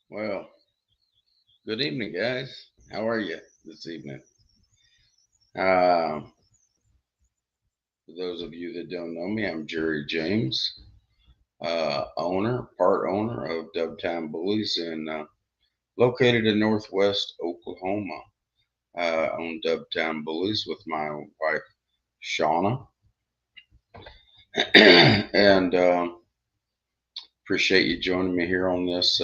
Well, good evening, guys. How are you this evening? For those of you that don't know me, I'm Jerry James, part owner of Dubtown Bullies, and located in Northwest Oklahoma. Own Dubtown Bullies with my wife Shauna, and appreciate you joining me here on this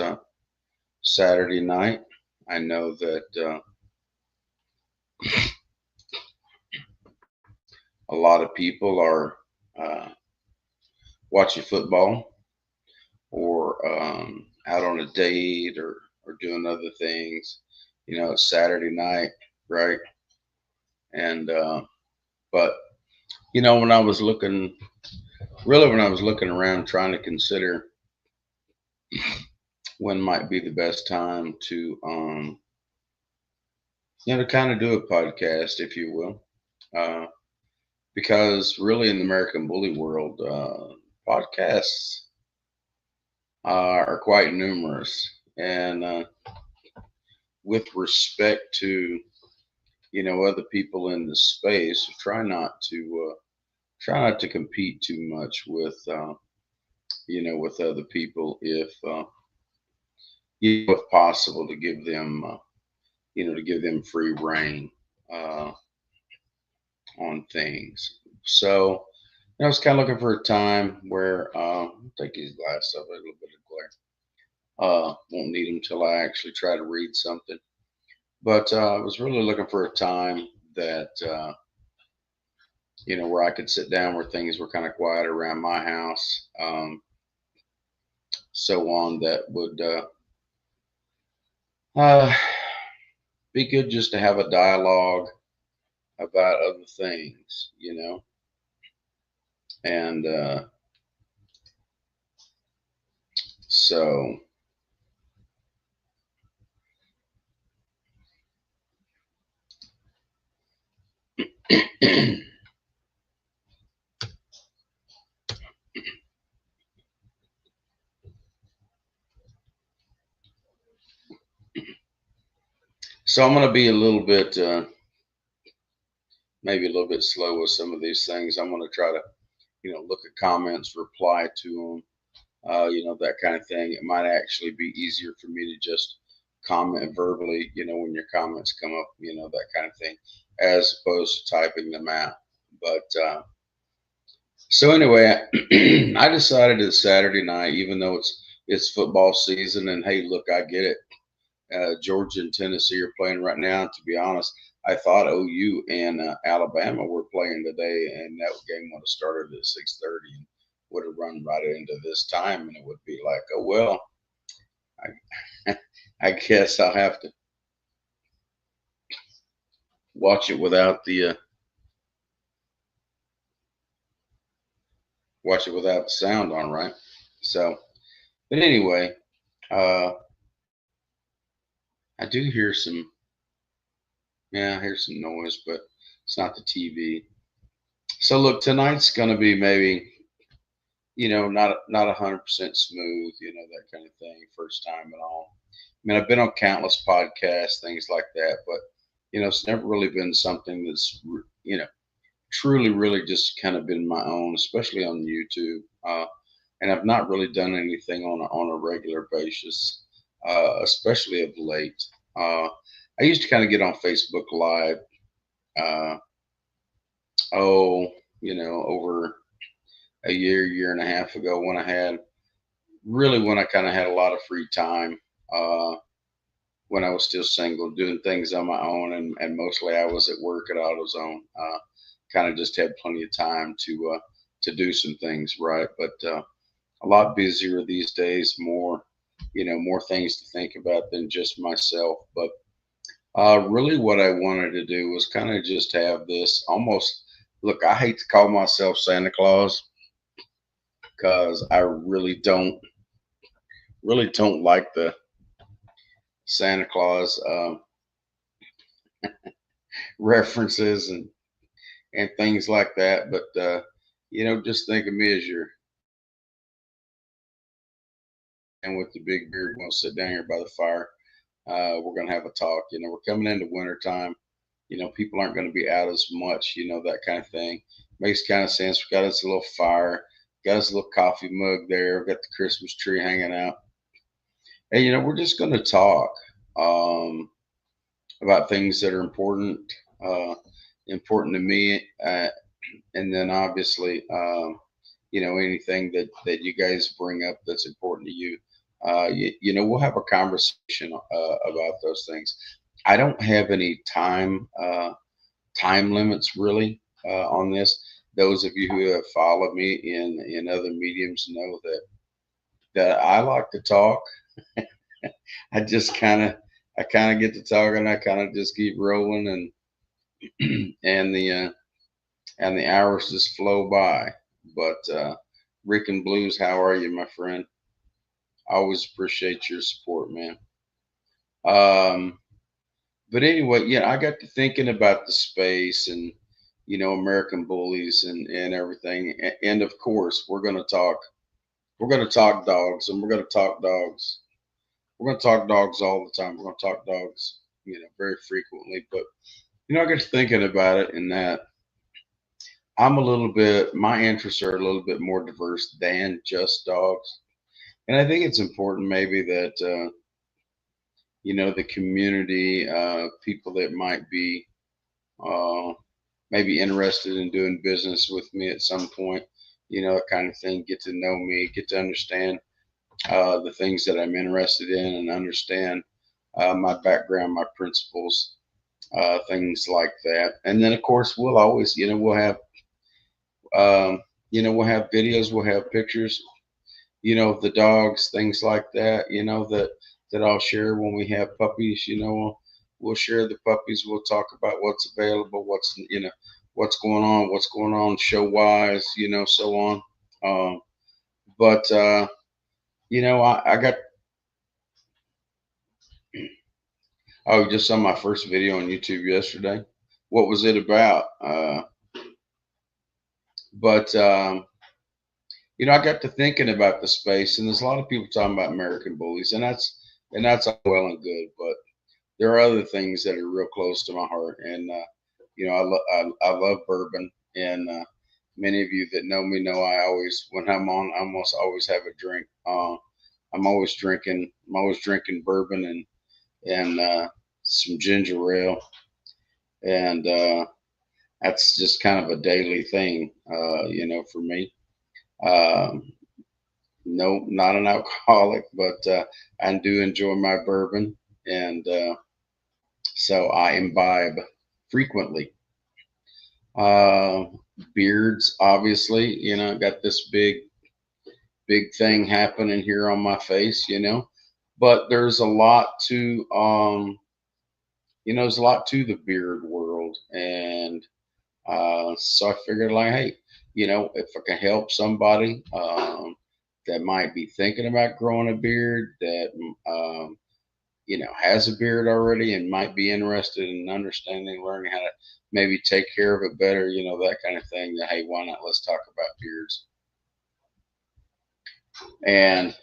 Saturday night. I know that a lot of people are uh, watching football or out on a date or doing other things. It's Saturday night, right? And but when I was looking, really, when I was looking around, trying to consider when might be the best time to, to kind of do a podcast, if you will, uh, because really in the American Bully world, podcasts are quite numerous, and with respect to other people in the space, try not to compete too much with with other people if possible, to give them free reign uh, on things. So I was kind of looking for a time where I'll take these glasses off, a little bit of glare. Won't need them till I actually try to read something. But I was really looking for a time that where I could sit down, where things were kind of quiet around my house, so on, that would uh, be good just to have a dialogue about other things, and so. So I'm going to be a little bit, maybe a little bit slow with some of these things. I'm going to try to, look at comments, reply to them, that kind of thing. It might actually be easier for me to just comment verbally, when your comments come up, that kind of thing, as opposed to typing them out. But so anyway, I decided that Saturday night, even though it's football season, and hey, look, I get it. Georgia and Tennessee are playing right now. To be honest, I thought OU and Alabama were playing today, and that game would have started at 6:30 and would have run right into this time, and it would be like, oh well, I, I guess I'll have to watch it without the sound on, right? So, but anyway, uh, I do hear some, yeah, I hear some noise, but it's not the TV. So look, tonight's gonna be maybe not 100% smooth, that kind of thing. First time at all. I mean, I've been on countless podcasts, things like that, but it's never really been something that's truly, really just kind of been my own, especially on YouTube. And I've not really done anything on a regular basis, especially of late. Uh, I used to kind of get on Facebook Live. Uh, oh, over a year and a half ago, when I kind of had a lot of free time, uh, when I was still single, doing things on my own, and mostly I was at work at AutoZone. Kind of just had plenty of time to do some things, right? But a lot busier these days, more things to think about than just myself. But really, what I wanted to do was kind of just have this almost. Look, I hate to call myself Santa Claus because I really don't like the Santa Claus references and things like that. But just think of me as your and with the big beard. We'll sit down here by the fire. We're gonna have a talk. We're coming into winter time. People aren't going to be out as much. That kind of thing makes kind of sense. We got us a little fire, got us a little coffee mug there. We got the Christmas tree hanging out. And we're just going to talk um, about things that are important, uh, important to me, and then obviously, anything that you guys bring up that's important to you. We'll have a conversation about those things. I don't have any time limits really on this. Those of you who have followed me in other mediums know that I like to talk. I just kind of get to talking. I kind of just keep rolling, and the hours just flow by. But Rick and Blues, how are you, my friend? I always appreciate your support, man. Um, but anyway, yeah, I got to thinking about the space and American bullies and everything. And of course, We're gonna talk dogs, and we're gonna talk dogs. We're gonna talk dogs all the time. We're gonna talk dogs, very frequently. But I got to thinking about it, in that my interests are a little bit more diverse than just dogs. And I think it's important maybe that the community, people that might be uh, maybe interested in doing business with me at some point, that kind of thing, get to know me, get to understand the things that I'm interested in, and understand my background, my principles, things like that. And then, of course, we'll always, um, we'll have videos, we'll have pictures, of the dogs, things like that, that I'll share when we have puppies. We'll share the puppies. We'll talk about what's available, what's going on show wise, so on. Um, but I got just saw my first video on YouTube yesterday. What was it about? But I got to thinking about the space, and there's a lot of people talking about American bullies, and that's all well and good, but there are other things that are real close to my heart, and I love bourbon, and many of you that know me know I always, when I'm on, I almost always have a drink. I'm always drinking bourbon and some ginger ale, and that's just kind of a daily thing, for me. Um, no, not an alcoholic, but I do enjoy my bourbon, and so I imbibe frequently. Uh, Beards, obviously, got this big thing happening here on my face, but there's a lot to there's a lot to the beard world, and so I figured, like, hey, if I can help somebody that might be thinking about growing a beard, that has a beard already and might be interested in understanding, learning how to maybe take care of it better, that kind of thing. That, hey, why not? Let's talk about beards. And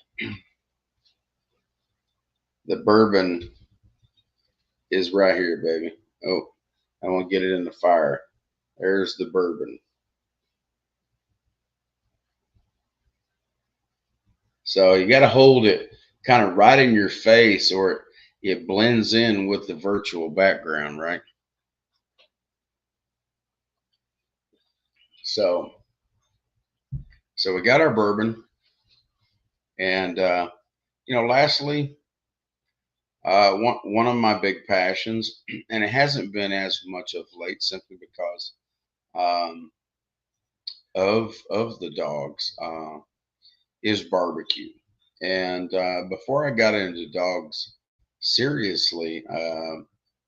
the bourbon is right here, baby. Oh, I want to get it in the fire. There's the bourbon. So you got to hold it kind of right in your face, or it blends in with the virtual background, right? So, so we got our bourbon, and lastly, one of my big passions, and it hasn't been as much of late, simply because um, of the dogs, is barbecue. And before I got into dogs seriously, I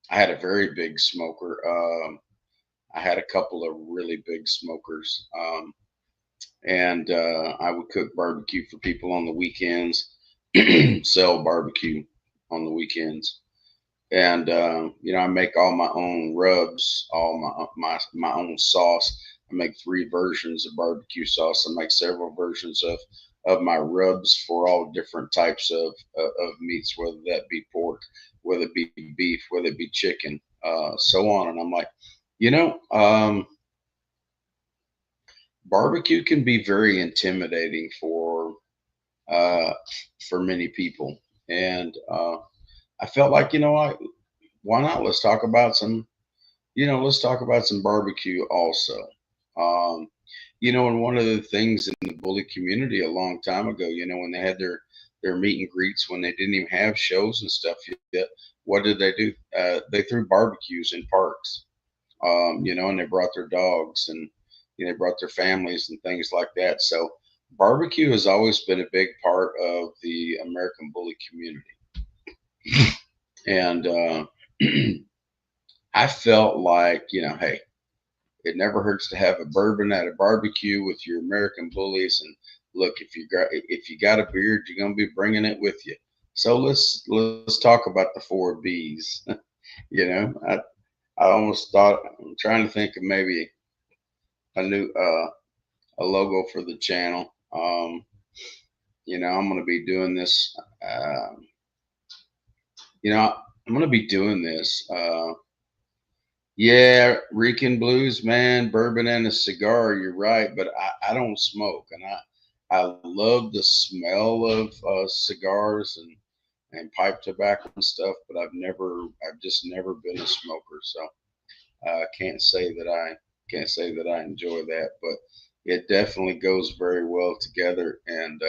had a very big smoker. I had a couple of really big smokers, and I would cook barbecue for people on the weekends, sell barbecue on the weekends, and I make all my own rubs, all my own sauce. I make 3 versions of barbecue sauce. I make several versions of my rubs for all different types of meats, whether that be pork, whether it be beef, whether it be chicken, so on. And I'm like, you know, barbecue can be very intimidating uh, for many people, and I felt like, why not? Let's talk about some barbecue also. And one of the things in the bully community a long time ago, when they had their meet and greets, when they didn't even have shows and stuff yet, what did they do? They threw barbecues in parks, and they brought their dogs, and they brought their families and things like that. So barbecue has always been a big part of the American bully community, and I felt like, hey, it never hurts to have a bourbon at a barbecue with your American bullies. And look, if you got a beard, you're gonna be bringing it with you. So let's talk about the 4 Bs. I almost thought, I'm trying to think of maybe a new a logo for the channel. I'm gonna be doing this. I'm gonna be doing this. Yeah, Rican Blues, man, bourbon and a cigar. You're right, but I don't smoke, and I love the smell of cigars and pipe tobacco and stuff. But I've just never been a smoker, so I can't say that I enjoy that. But it definitely goes very well together, and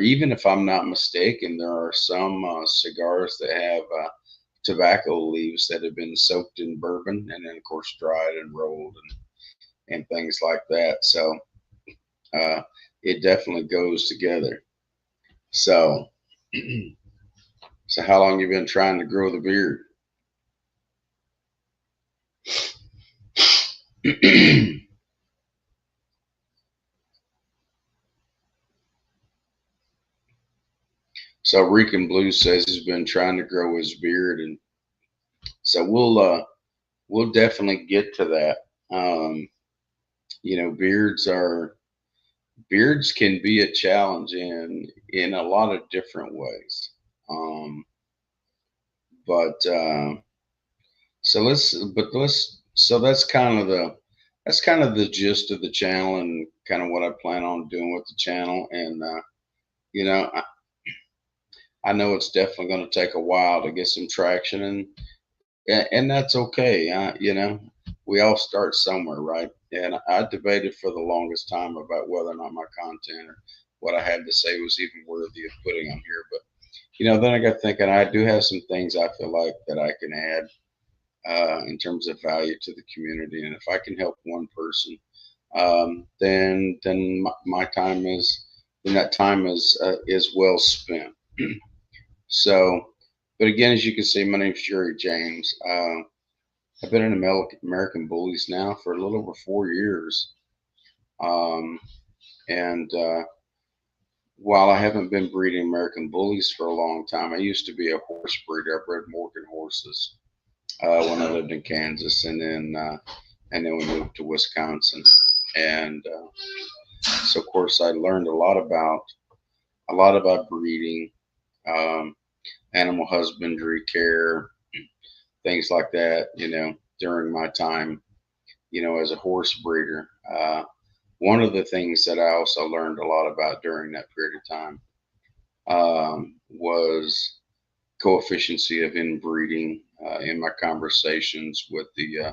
even if I'm not mistaken, there are some cigars that have tobacco leaves that have been soaked in bourbon and then of course dried and rolled and things like that. So uh, it definitely goes together. So so how long you been trying to grow the beard? So Rican Blue says he's been trying to grow his beard, and so we'll definitely get to that. Um, beards can be a challenge in a lot of different ways. Um, but so that's kind of the gist of the channel and kind of what I plan on doing with the channel. And you know, I, I know it's definitely going to take a while to get some traction, and that's okay. We all start somewhere, right? And I debated for the longest time about whether or not my content or what I had to say was even worthy of putting on here. But then I got thinking I do have some things I feel like that I can add in terms of value to the community, and if I can help one person, then my time is well spent. So, but again, as you can see, my name's Jerry James. I've been in American Bullies now for a little over 4 years. And while I haven't been breeding American Bullies for a long time, I used to be a horse breeder. I bred Morgan horses when I lived in Kansas, and then we moved to Wisconsin. And so, of course, I learned a lot about breeding, animal husbandry, care, things like that, during my time, as a horse breeder. One of the things that I also learned a lot about during that period of time was coefficiency of inbreeding in my conversations with the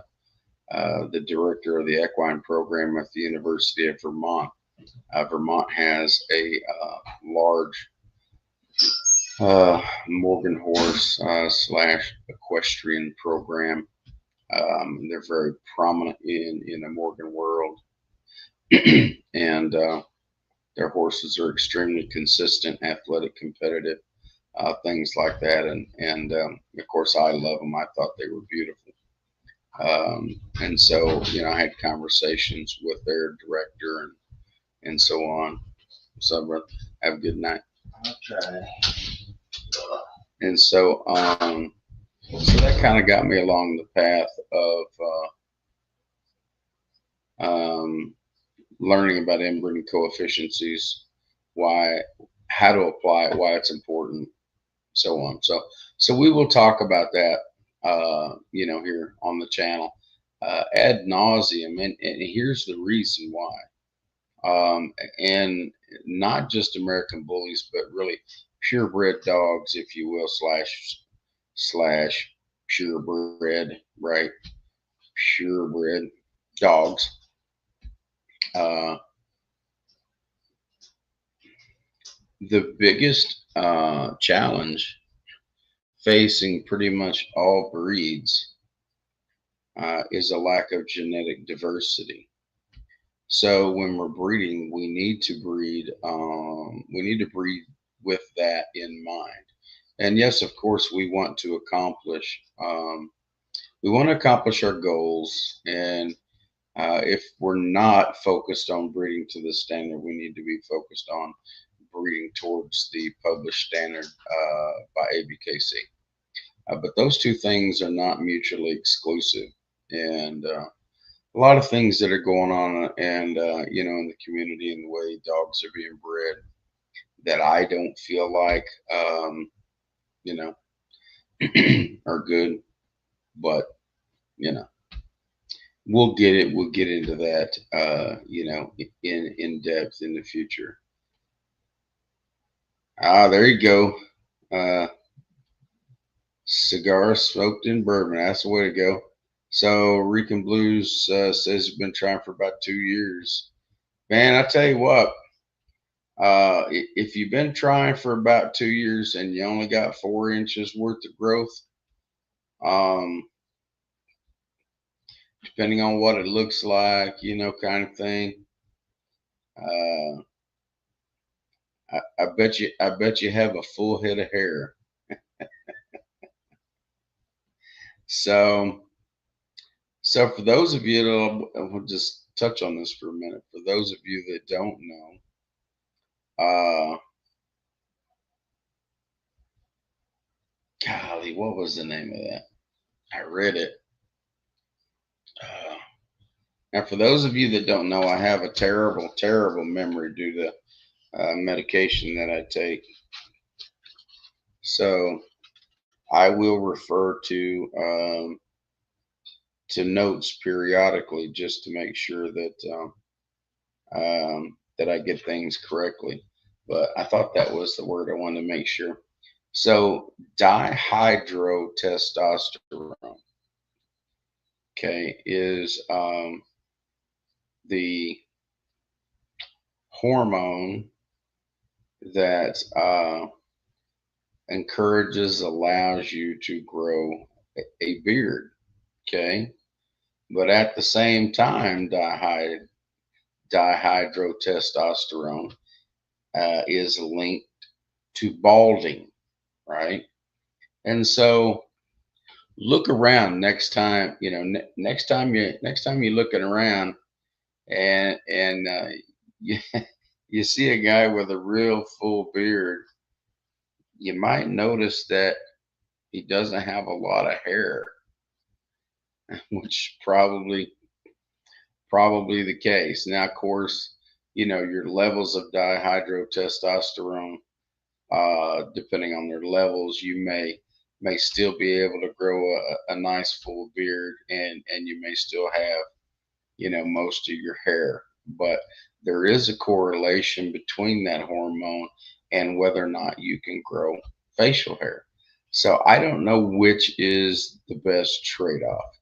director of the equine program at the University of Vermont. Vermont has a large Morgan horse slash equestrian program. They're very prominent in the Morgan world, and their horses are extremely consistent, athletic, competitive, things like that. And of course, I love them. I thought they were beautiful. And so, I had conversations with their director and so on. So, brother, have a good night. I'll try. And so that kind of got me along the path um, learning about inbreeding coefficients, why, how to apply it, why it's important, so on. So we will talk about that, here on the channel, ad nauseum, and here's the reason why. And not just American bullies, but really purebred dogs, if you will, slash purebred, right? Purebred dogs. Uh, the biggest challenge facing pretty much all breeds is a lack of genetic diversity. So when we're breeding, we need to breed. We need to breed with that in mind. And yes, of course, we want to accomplish our goals. And if we're not focused on breeding to the standard, we need to be focused on breeding towards the published standard by ABKC. But those two things are not mutually exclusive. And a lot of things that are going on, and in the community and the way dogs are being bred, that I don't feel like, you know, are good. But you know, we'll get it. We'll get into that, in depth in the future. Ah, there you go. Uh, Cigar smoked in bourbon. That's the way to go. So Rican Blues says he's been trying for about 2 years. Man, I tell you what, if you've been trying for about 2 years and you only got 4 inches worth of growth, um, depending on what it looks like, kind of thing. Uh, I bet you have a full head of hair. So, so for those of you that we'll just touch on this for a minute. For those of you that don't know, golly, what was the name of that? I read it. Uh, and for those of you that don't know, I have a terrible, terrible memory due to medication that I take. So I will refer to notes periodically just to make sure that I get things correctly. But I thought that was the word I wanted to make sure. So dihydrotestosterone, okay, is the hormone that encourages, allows you to grow a beard, okay? But at the same time, dihydrotestosterone is linked to balding, right? And so look around next time, next time you're looking around and you, you see a guy with a real full beard, you might notice that he doesn't have a lot of hair, which probably the case. Now, of course, your levels of dihydrotestosterone, depending on their levels, you may still be able to grow a nice full beard, and you may still have, most of your hair. But there is a correlation between that hormone and whether or not you can grow facial hair. So I don't know which is the best trade-off,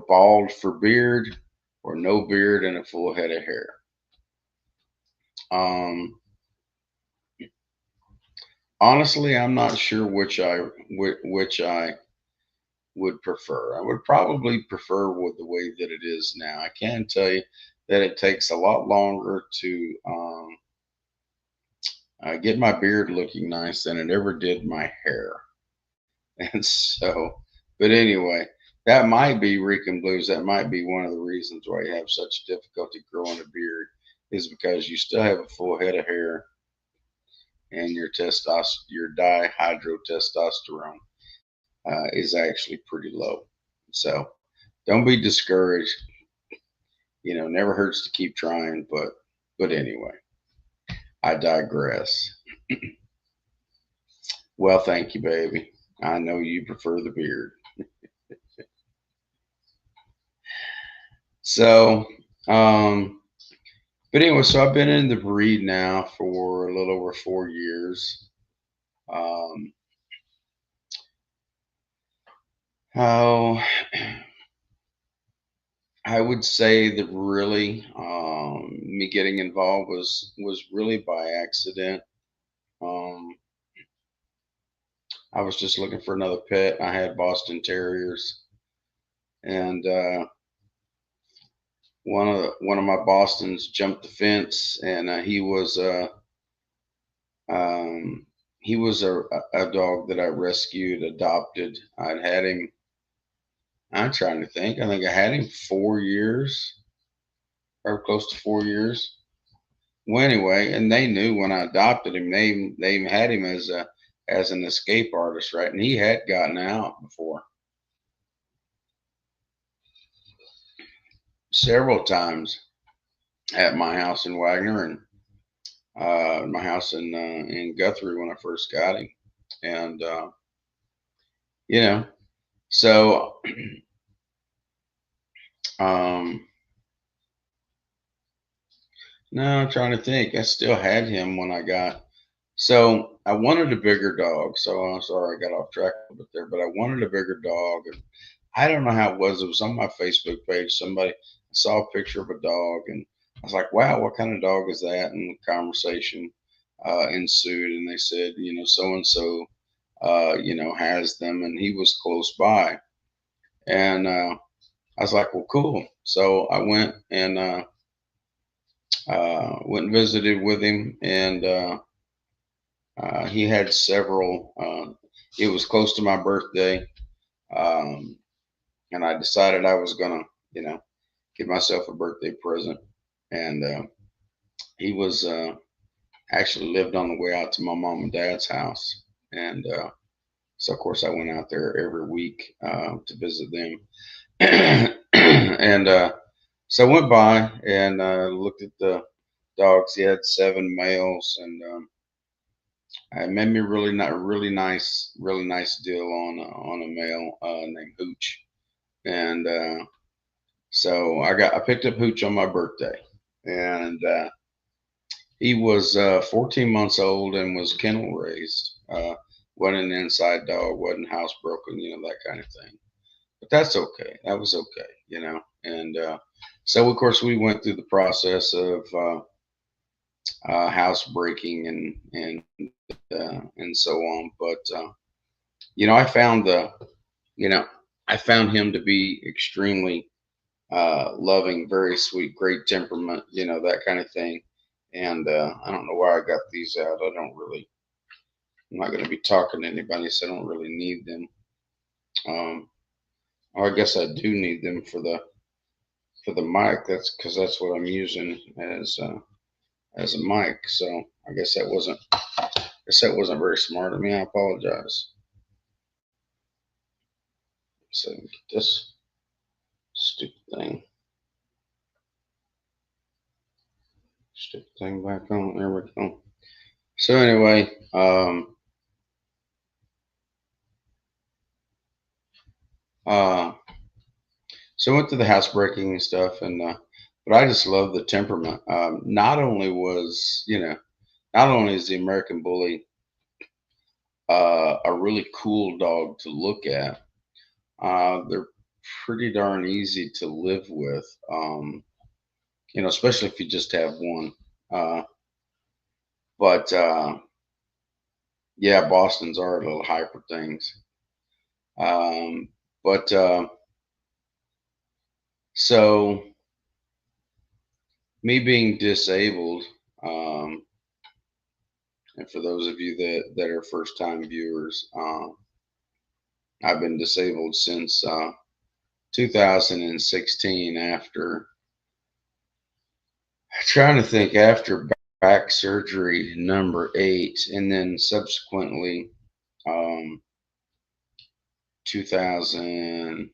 bald for beard or no beard and a full head of hair. Um, Honestly, I'm not sure which I would prefer. I would probably prefer with the way that it is now. I can tell you that it takes a lot longer to get my beard looking nice than it ever did my hair. And so, but anyway, that might be Rican Blues. That might be one of the reasons why you have such difficulty growing a beard, is because you still have a full head of hair and your dihydrotestosterone is actually pretty low. So don't be discouraged. never hurts to keep trying. But anyway, I digress. Well, thank you, baby. I know you prefer the beard. So, um, but anyway, so I've been in the breed now for a little over 4 years. Um, how I would say that really me getting involved was really by accident. Um, I was just looking for another pet. I had Boston Terriers, and one of my Bostons jumped the fence, and um, he was a dog that I rescued, adopted. I'd had him. I'm trying to think. I think I had him 4 years, or close to 4 years. Well, anyway, and they knew when I adopted him, they had him as an escape artist, right? And he had gotten out before several times at my house in Wagner and my house in Guthrie when I first got him, and you know, so um, no, I'm trying to think. I still had him when I got. So I wanted a bigger dog. So I'm sorry I got off track a little bit there, but I wanted a bigger dog. And I don't know how it was. It was on my Facebook page. Somebody saw a picture of a dog, and I was like, "Wow, what kind of dog is that?" And the conversation ensued, and they said, so and so, has them, and he was close by, and I was like, "Well, cool." So I went and visited with him, and he had several. It was close to my birthday, um, and I decided I was gonna, you know, give myself a birthday present. And he was actually lived on the way out to my mom and dad's house, and so of course I went out there every week to visit them. And so I went by and looked at the dogs. He had seven males, and it made me really nice deal on a male named Hooch. And so I picked up Hooch on my birthday, and he was 14 months old and was kennel raised. Wasn't an inside dog, wasn't housebroken, that kind of thing. But that's okay. That was okay, And so, of course, we went through the process of housebreaking and so on. But I found you know, I found him to be extremely loving, very sweet, great temperament, that kind of thing. And I don't know why I got these out. I'm not going to be talking to anybody, so I don't really need them. Or I guess I do need them for the mic. That's because that's what I'm using as a mic. So I guess that wasn't very smart of me. I apologize. So get this stupid thing. Stupid thing back on. There we go. So anyway, uh, so I went to the housebreaking and stuff, and but I just love the temperament. Not only is the American Bully a really cool dog to look at, they're pretty darn easy to live with. Especially if you just have one. Uh, but yeah, Boston's are a little hyper things. But so me being disabled, um, and for those of you that are first time viewers, I've been disabled since 2016 after trying to think after back surgery number 8, and then subsequently 2000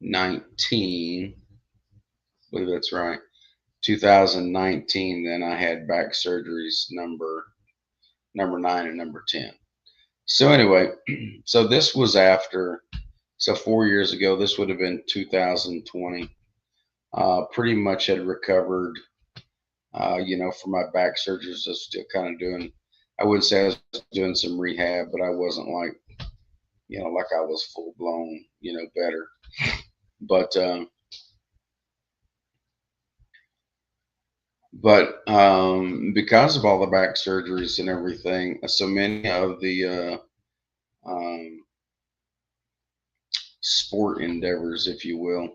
19, I believe that's right. 2019, then I had back surgeries number 9 and number 10. So anyway, so this was after, so 4 years ago, this would have been 2020. Pretty much had recovered, from my back surgeries. I was still kind of doing, I wouldn't say I was doing some rehab, but I wasn't like, like I was full blown, better. But, because of all the back surgeries and everything, so many of the sport endeavors, if you will,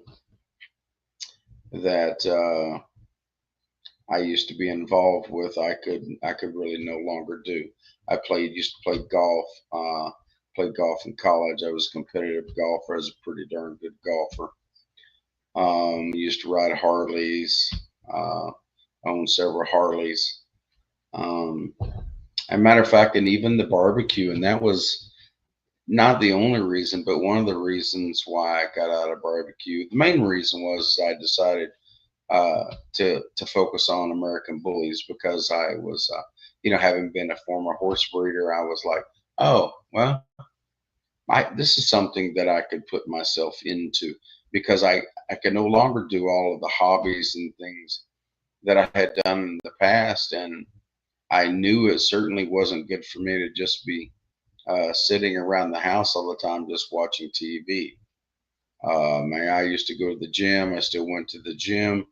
that I used to be involved with, I could really no longer do. Used to play golf. Played golf in college. I was a competitive golfer. I was a pretty darn good golfer. Used to ride Harleys. Owned several Harleys. Um, a matter of fact, and even the barbecue, and that was not the only reason, but one of the reasons why I got out of barbecue. The main reason was I decided to focus on American bullies because I was, having been a former horse breeder, I was like, oh well, this is something that I could put myself into because I can no longer do all of the hobbies and things that I had done in the past, and I knew it certainly wasn't good for me to just be sitting around the house all the time just watching TV. I used to go to the gym. I still went to the gym.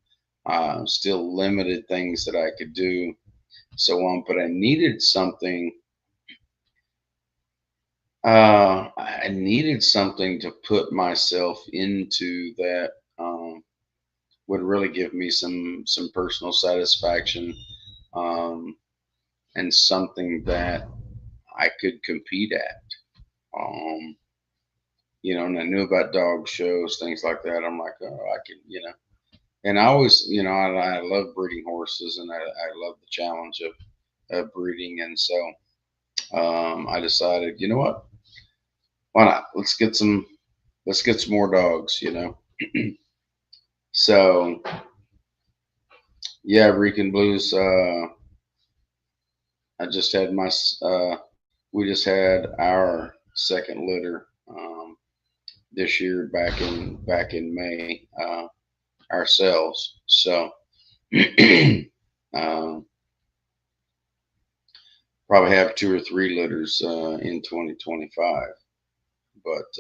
Still limited things that I could do, so on. But I needed something. I needed something to put myself into that would really give me some personal satisfaction, um, and something that I could compete at. Um, and I knew about dog shows, things like that. I'm like, oh, I could, and I always, I love breeding horses, and I love the challenge of breeding. And so I decided, you know what? Why not? Let's get some more dogs. So yeah, Rican Blues. I just had we just had our second litter this year back in May ourselves. So um, probably have 2 or 3 litters in 2025, but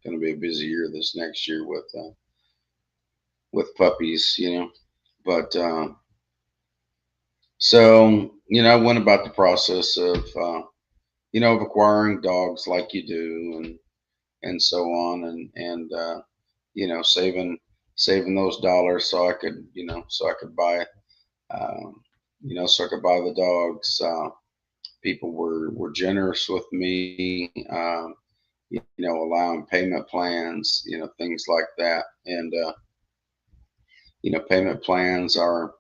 going to be a busy year this next year with puppies. But so I went about the process of acquiring dogs like you do, and so on, and saving those dollars so I could buy so I could buy the dogs. People were generous with me, allowing payment plans, things like that. And payment plans are,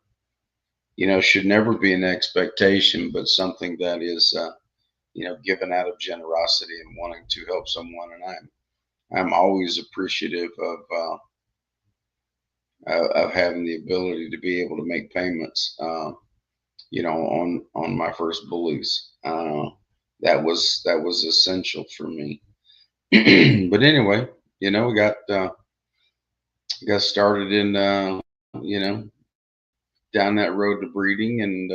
should never be an expectation, but something that is given out of generosity and wanting to help someone. And I'm always appreciative of having the ability to be able to make payments. On my first bullies. That was essential for me. But anyway, we got started in down that road to breeding, and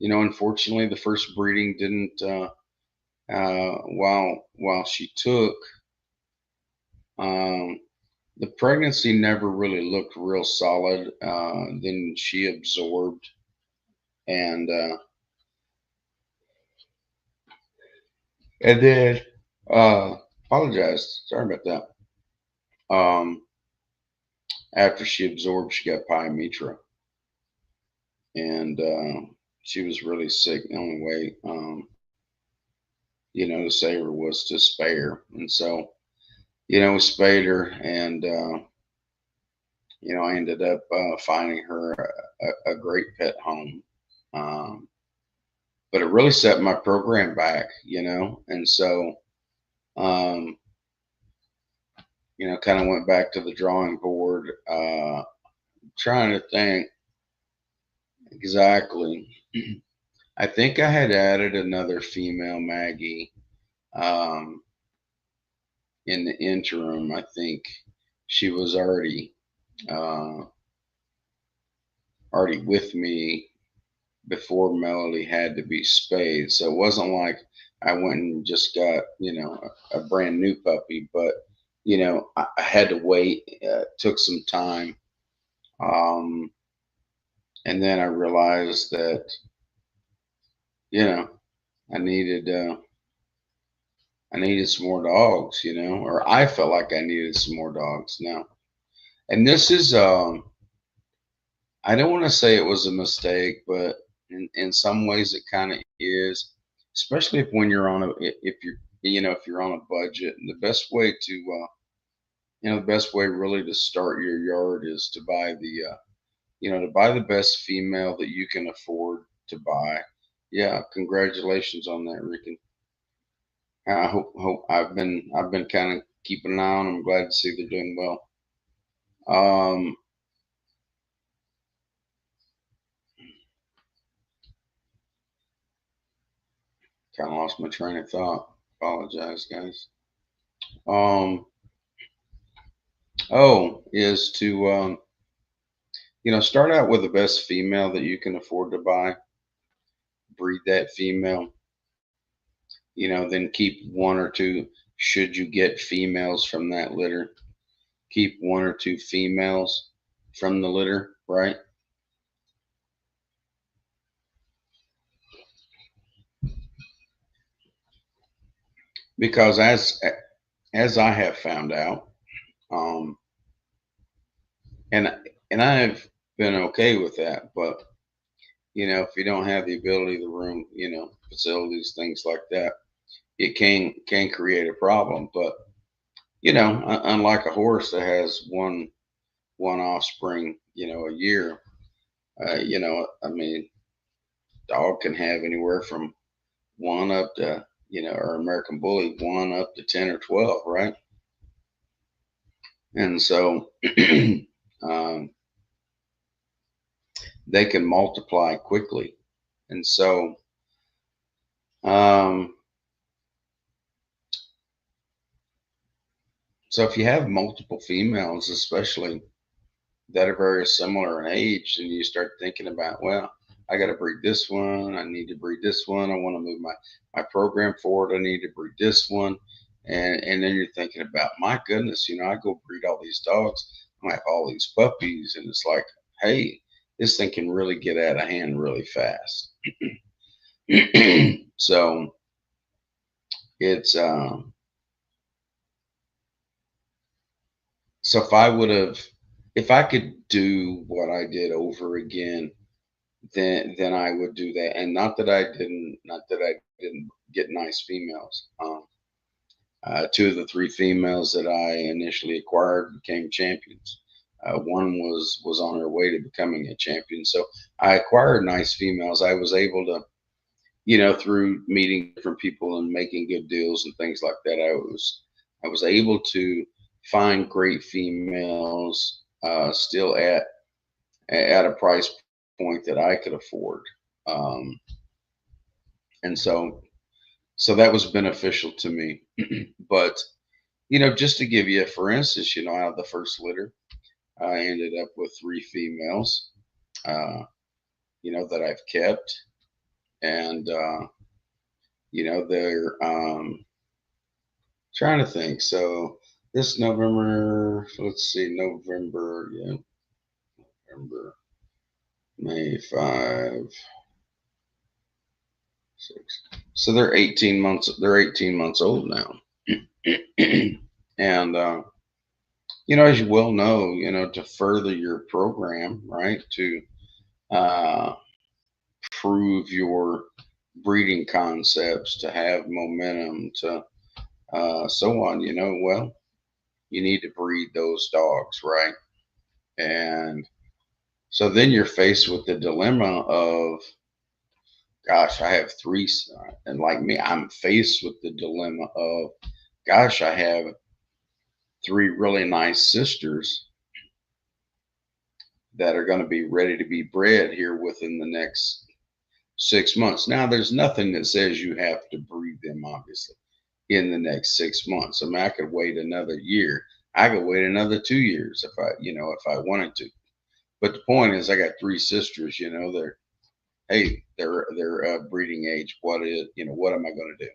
unfortunately, the first breeding didn't. While she took, um, the pregnancy never really looked real solid. Then she absorbed, and then apologize. Sorry about that. After she absorbed, she got pyometra, and she was really sick. The only way, to save her was to spay her, and so we spayed her, and I ended up finding her a great pet home. Um, but it really set my program back, and so um, kind of went back to the drawing board, trying to think exactly. I think I had added another female Maggie um, in the interim. I think she was uh, already with me before Melody had to be spayed. So it wasn't like I went and just got, a brand new puppy, but, I had to wait. Took some time. Um, and then I realized that, you know, I needed, I needed some more dogs, or I felt like I needed some more dogs now. And this is, I don't want to say it was a mistake, but in some ways it kind of is, especially if when you're on if you're, if you're on a budget. And the best way to, the best way really to start your yard is to buy to buy the best female that you can afford to buy. Yeah, congratulations on that, Ricky. I hope I've been kind of keeping an eye on them. I'm glad to see they're doing well. Um, Kind of lost my train of thought. Apologize, guys. Um, is to start out with the best female that you can afford to buy, breed that female. Then keep one or two. Should you get females from that litter, keep one or two females from the litter, right? Because as I have found out, um, and I've been okay with that, but if you don't have the ability, the room, facilities, things like that, it can create a problem. But unlike a horse that has one offspring, a year, I mean, dog can have anywhere from one up to, or American Bully, one up to 10 or 12, right? And so um, they can multiply quickly. And um, so if you have multiple females, especially that are very similar in age, and you start thinking about, well, I got to breed this one. I need to breed this one. I want to move my program forward. I need to breed this one. And then you're thinking about, my goodness, I go breed all these dogs. I have all these puppies. And it's like, hey, this thing can really get out of hand really fast. So it's, so if I could do what I did over again, then I would do that. And not that I didn't get nice females. Two of the three females that I initially acquired became champions. One was on her way to becoming a champion. So I acquired nice females. I was able to, through meeting different people and making good deals and things like that, I was able to find great females, still at a price point that I could afford. Um, and so that was beneficial to me. But just to give you, for instance, out of the first litter, I ended up with three females, uh, that I've kept, and they're trying to think. So this November, let's see, November, yeah, November, May 5, 6. So they're 18 months. They're 18 months old now, and as you well know, to further your program, right, to uh, prove your breeding concepts, to have momentum, to so on, well, you need to breed those dogs, right? And so then you're faced with the dilemma of, gosh, I have three, and like me, I'm faced with the dilemma of, gosh, I have three really nice sisters that are going to be ready to be bred here within the next 6 months. Now, there's nothing that says you have to breed them, obviously, in the next 6 months. I mean, I could wait another year. I could wait another 2 years if if I wanted to. But the point is, I got three sisters. They're breeding age. What am I going to do?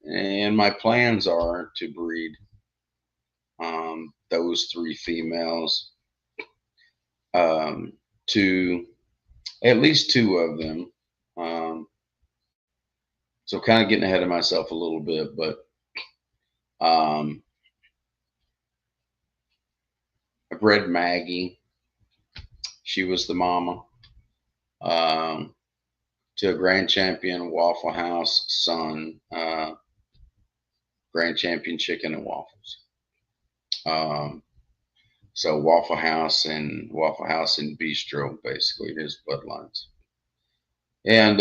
And my plans are to breed those three females, to at least two of them. So kind of getting ahead of myself a little bit, but I bred Maggie. She was the mama, to a grand champion Waffle House son, grand champion chicken and waffles. So Waffle House and Bistro, basically his bloodlines. And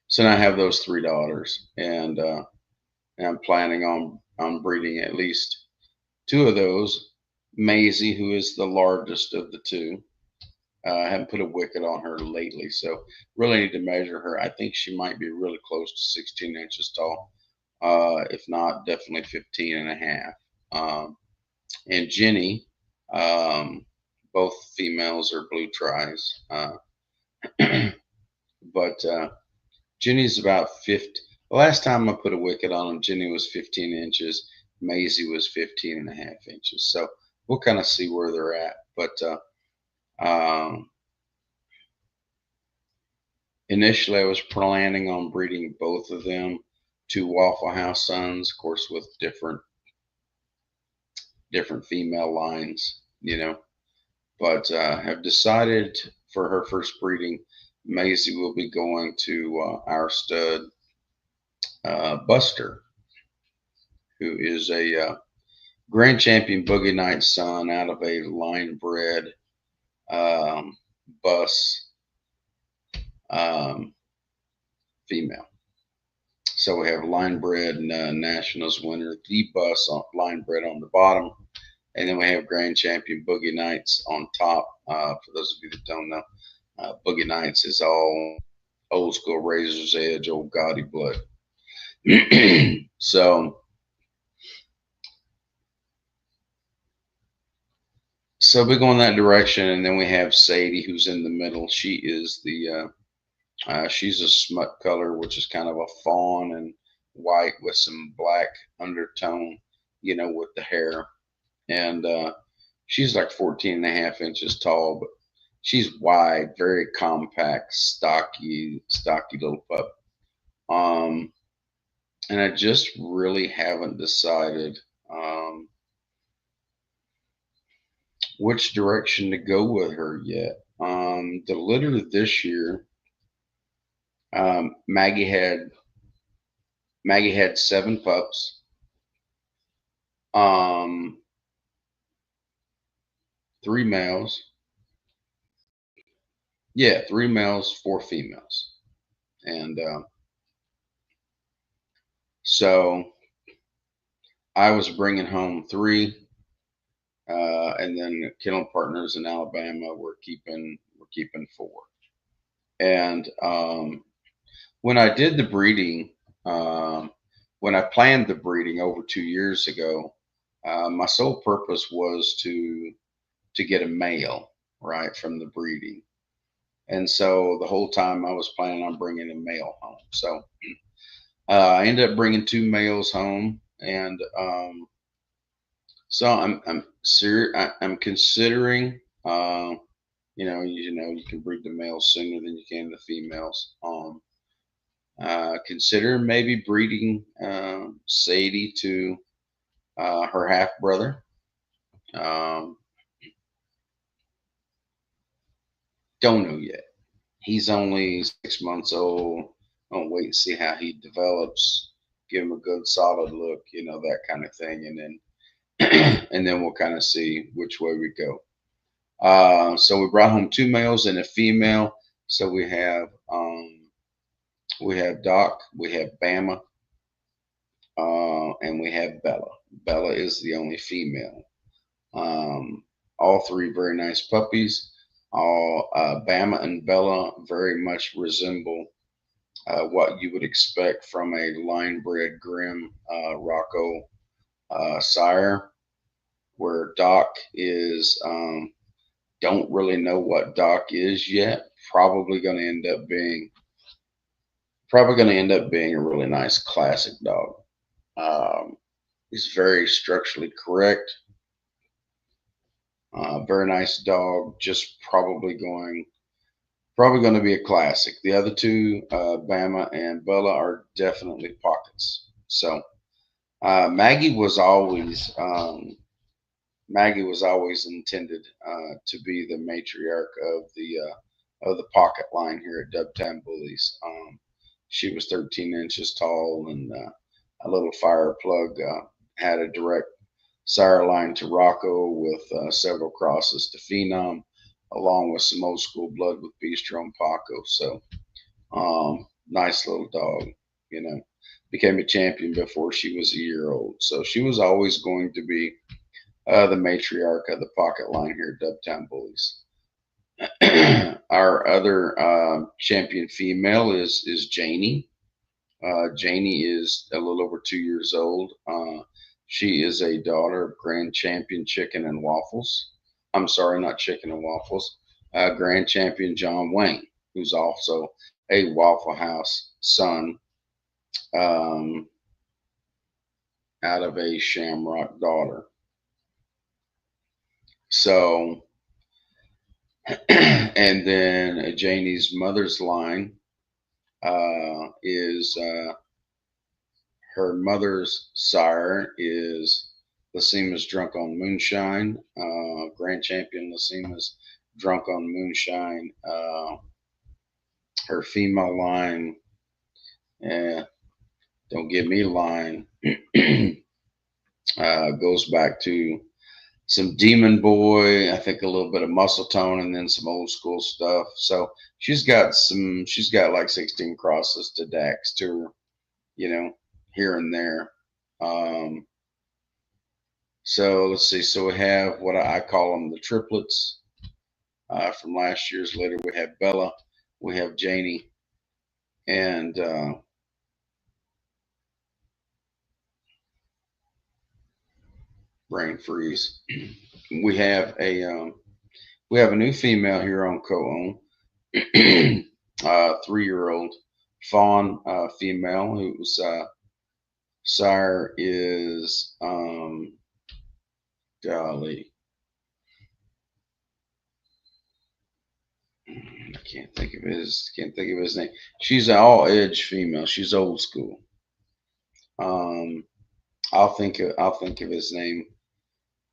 so now I have those three daughters, and I'm planning on breeding at least two of those. Maisie, who is the largest of the two, I haven't put a wicket on her lately, so really need to measure her. I think she might be really close to 16 inches tall, if not, definitely 15 and a half. And Jenny, both females are blue tries, but Jenny's about 50. The last time I put a wicket on them, Jenny was 15 inches. Maisie was 15 and a half inches. So we'll kind of see where they're at. But initially, I was planning on breeding both of them to Waffle House sons, of course, with different female lines, But have decided for her first breeding, Maisie will be going to our stud, Buster, who is a grand champion Boogie Nights son out of a line bred bus female. So we have line bred nationals winner, the bus line bred on the bottom. And then we have grand champion Boogie Nights on top. For those of you that don't know, Boogie Nights is all old school Razor's Edge, old gaudy blood. So we go in that direction, and then we have Sadie, who's in the middle. She is she's a smut color, which is kind of a fawn and white with some black undertone, with the hair. And she's like 14 and a half inches tall, but she's wide, very compact, stocky little pup. And I just really haven't decided which direction to go with her yet. The litter this year, Maggie had 7 pups. 3 males. Yeah, 3 males, 4 females. And so I was bringing home 3, and then kennel partners in Alabama were keeping 4. And when I did the breeding, when I planned the breeding over 2 years ago, my sole purpose was to get a male, right, from the breeding. And so the whole time I was planning on bringing a male home. So I ended up bringing 2 males home, and so I'm considering, you can breed the males sooner than you can the females. Consider maybe breeding Sadie to her half brother. Don't know yet. He's only 6 months old. I'll wait and see how he develops. Give him a good solid look, that kind of thing, and then we'll kind of see which way we go. So we brought home 2 males and a female. So we have Doc, we have Bama, and we have Bella. Bella is the only female. All three very nice puppies. All Bama and Bella very much resemble what you would expect from a line bred Grim Rocco sire, where Doc is, don't really know what Doc is yet. Probably going to end up being a really nice classic dog. Um, he's very structurally correct. Very nice dog. Just probably going to be a classic. The other two, Bama and Bella, are definitely pockets. So Maggie was always intended to be the matriarch of the pocket line here at Dubtown Bullies. She was 13 inches tall, and a little fire plug had a direct sire line to Rocco with several crosses to Phenom, along with some old school blood with Bistro and Paco. So nice little dog, you know. Became a champion before she was a year old. So she was always going to be the matriarch of the pocket line here at Dubtown Bullies. Our other champion female is Janie. Janie is a little over 2 years old. She is a daughter of Grand Champion Chicken and Waffles. I'm sorry, not Chicken and Waffles. Grand Champion John Wayne, who's also a Waffle House son, um, out of a Shamrock daughter. So, and then Janie's mother's line is her mother's sire is Lacima's Drunk on Moonshine. Grand Champion Lacima's Drunk on Moonshine. Her female line, don't give me line, goes back to some Demon Boy, I think a little bit of Muscle Tone, and then some old school stuff. So she's got like 16 crosses to Dax to her, you know, here and there. Um, so let's see. So we have what I call them the triplets from last year's litter. We have Bella, we have Janie, and brain freeze. We have a new female here on co-own, 3-year-old fawn female whose sire is golly, I can't think of his name. She's an all edge female. She's old school. Um, I'll think of his name.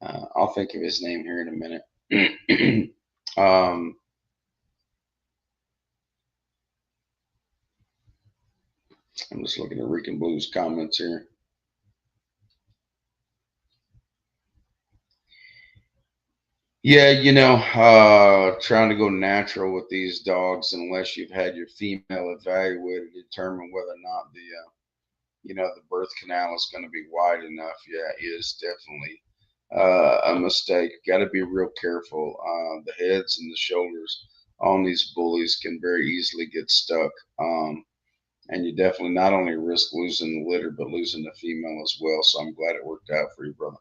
I'll think of his name here in a minute. um, I'm just looking at Rick and Blue's comments here. Yeah, trying to go natural with these dogs unless you've had your female evaluated to determine whether or not the birth canal is going to be wide enough. Yeah, is definitely a mistake. Got to be real careful. The heads and the shoulders on these bullies can very easily get stuck. And you definitely not only risk losing the litter, but losing the female as well. So I'm glad it worked out for you, brother.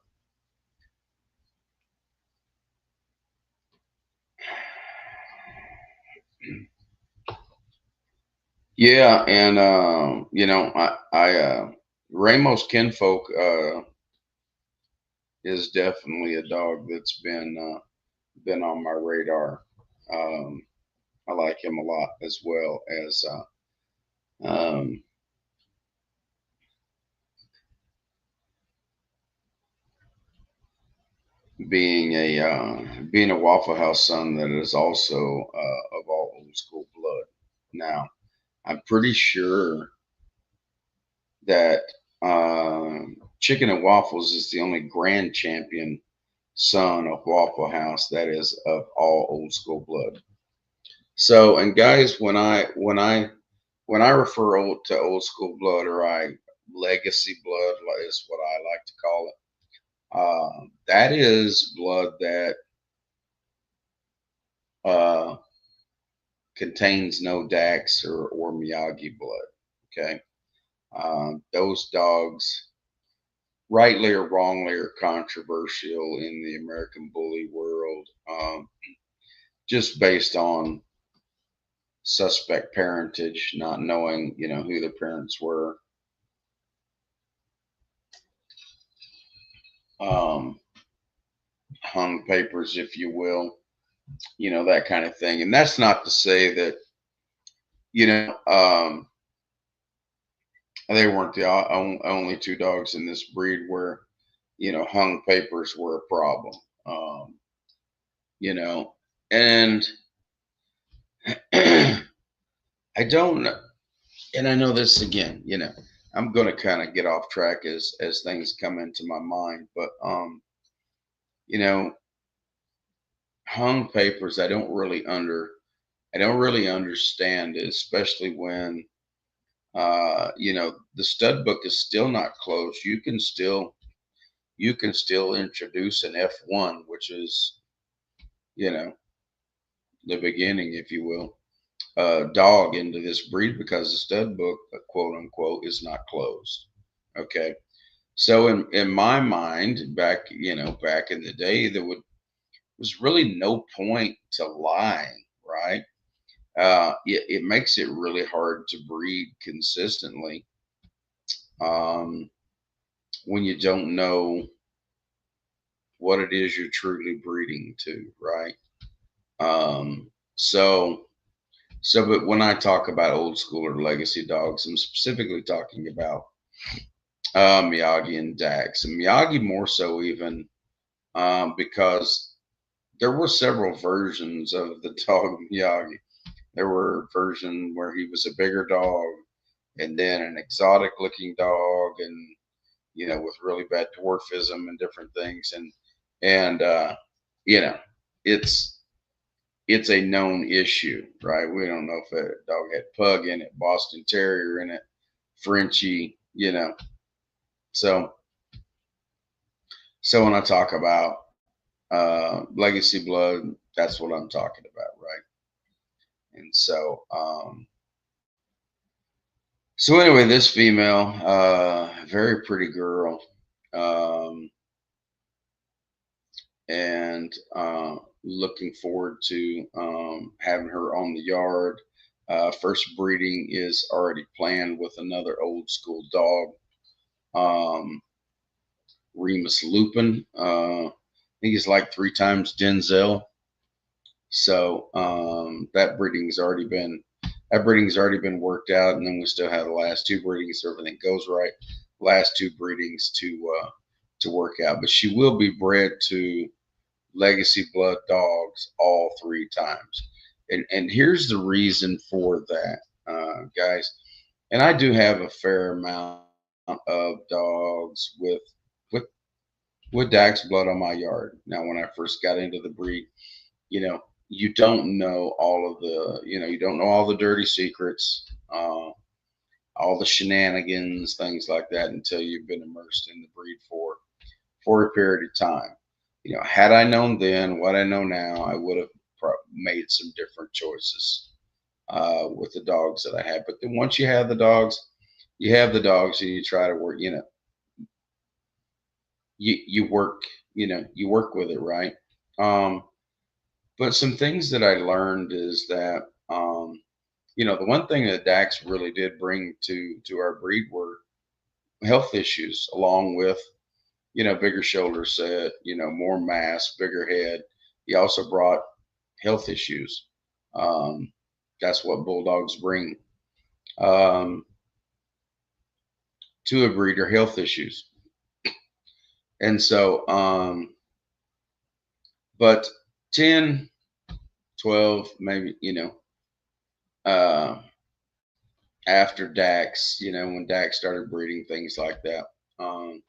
Yeah, and Ramos Kinfolk is definitely a dog that's been on my radar. Um, I like him a lot as well as um, being a Waffle House son that is also of all old school blood. Now, I'm pretty sure that Chicken and Waffles is the only grand champion son of Waffle House that is of all old school blood. So, and guys, when I refer to old school blood, or I legacy blood is what I like to call it. That is blood that uh, contains no Dax or Miyagi blood. Okay. Those dogs, rightly or wrongly, are controversial in the American bully world, just based on suspect parentage, not knowing, who the parents were. Um, Hung papers, if you will, that kind of thing. And that's not to say that, you know, um, they weren't the only two dogs in this breed where, hung papers were a problem. You know, and I don't, and I know this again, I'm going to kind of get off track as things come into my mind, but, you know, hung papers, I don't really understand it, especially when, the stud book is still not closed. You can still introduce an F1, which is, you know, the beginning, if you will, dog into this breed because the stud book, quote unquote, is not closed. Okay. So in my mind, back in the day, was really no point to lying, right? It makes it really hard to breed consistently, um, when you don't know what it is you're truly breeding to, right? Um, so, but when I talk about old school or legacy dogs, I'm specifically talking about Miyagi and Dax, and Miyagi more so even, because there were several versions of the dog Miyagi. There were a version where he was a bigger dog, and then an exotic looking dog, and with really bad dwarfism and different things, and you know, it's it's a known issue, right? We don't know if a dog had pug in it, Boston Terrier in it, Frenchie, So, when I talk about legacy blood, that's what I'm talking about, right? And so anyway, this female, very pretty girl, um, and looking forward to having her on the yard. First breeding is already planned with another old school dog, um, Remus Lupin. I think he's like three times Denzel. So that breeding's already been worked out, and then we still have the last two breedings. So everything goes right. Last two breedings to work out, but she will be bred to legacy blood dogs all three times. And here's the reason for that, guys. And I do have a fair amount of dogs with with Dax blood on my yard. Now, when I first got into the breed, you know, you don't know all of the, you don't know all the dirty secrets, all the shenanigans, things like that, until you've been immersed in the breed for a period of time. Had I known then what I know now, I would have made some different choices with the dogs that I had. But then once you have the dogs, and you try to work. You work. You work with it, right? Um, but some things that I learned is that, the one thing that Dax really did bring to our breed were health issues, along with bigger shoulder set, more mass, bigger head. He also brought health issues. Um, that's what bulldogs bring, um, to a breeder, health issues. And so, but 10, 12, maybe, uh, after Dax, when Dax started breeding, things like that. Um,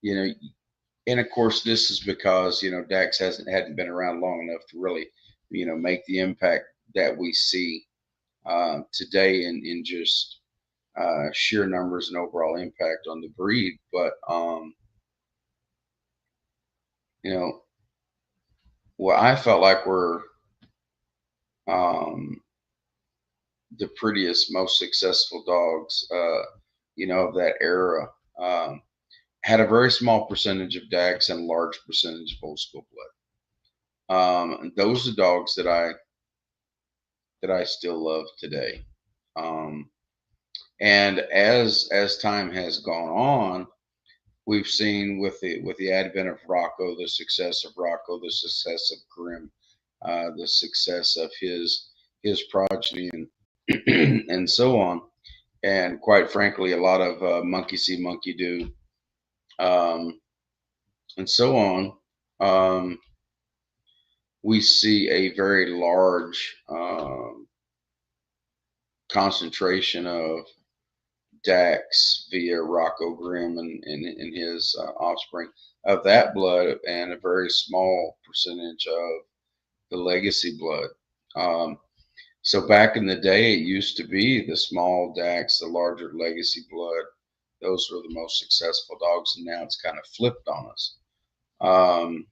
you know, and of course, this is because Dax hadn't been around long enough to really make the impact that we see today in just sheer numbers and overall impact on the breed. But you know, what I felt like were um, the prettiest, most successful dogs, of that era, um, had a very small percentage of DAX and a large percentage of old school blood. And those are dogs that I still love today. Um, and as time has gone on, we've seen with the advent of Rocco, the success of Rocco, the success of Grimm, the success of his progeny, and so on. And quite frankly, a lot of monkey see, monkey do, um, and so on. Um, we see a very large concentration of Dax via Rocco Grimm and his offspring of that blood, and a very small percentage of the legacy blood. Um, so back in the day, it used to be the small Dax, the larger legacy blood. Those were the most successful dogs, and now it's kind of flipped on us. Um,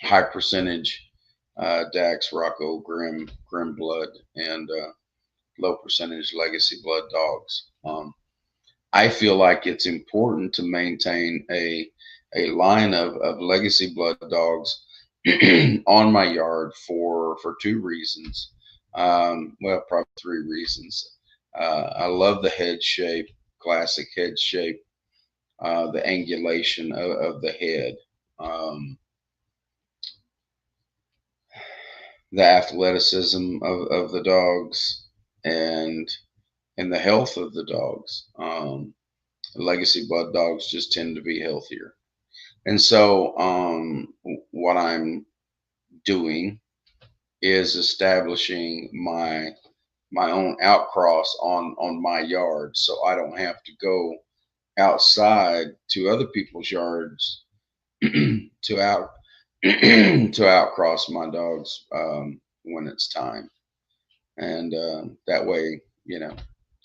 High percentage Dax, Rocco, Grimm blood, and low percentage legacy blood dogs. I feel like it's important to maintain a line of legacy blood dogs on my yard for two reasons. Well, probably three reasons. I love the head shape, classic head shape, the angulation of the head, um, the athleticism of the dogs, and the health of the dogs. Legacy blood dogs just tend to be healthier. And so, what I'm doing is establishing my own outcross on my yard, so I don't have to go outside to other people's yards to out to outcross my dogs when it's time, and that way,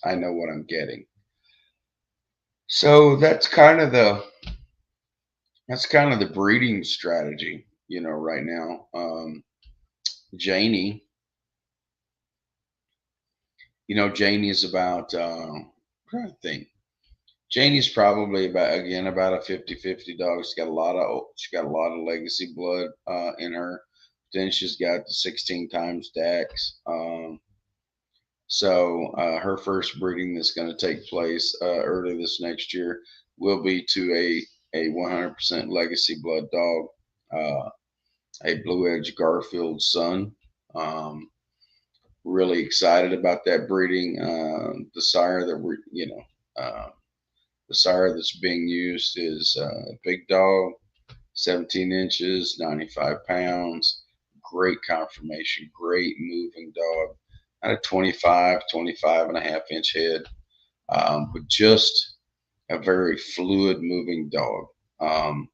I know what I'm getting. So that's kind of the breeding strategy, right now. Janie, Janie is about, I'm trying to think. Janie's probably about a 50-50 dog. She's got a lot of legacy blood in her. Then she's got the 16 times Dax. So her first breeding that's going to take place early this next year will be to a 100% legacy blood dog, a Blue Edge Garfield son. Um, Really excited about that breeding. The sire that the sire that's being used is a big dog, 17 inches, 95 pounds, great conformation, great moving dog. At a 25 and a half inch head, but just a very fluid moving dog. Um,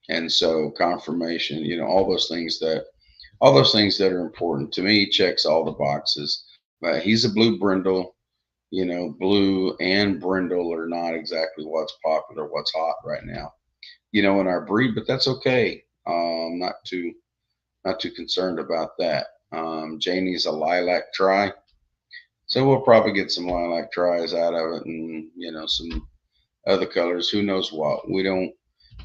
and so conformation, all those things that are important to me, checks all the boxes. But he's a blue brindle. Blue and brindle are not exactly what's popular, what's hot right now, in our breed, but that's okay. Not too concerned about that. Janie's a lilac tri, so we'll probably get some lilac tries out of it, and some other colors. Who knows what? We don't,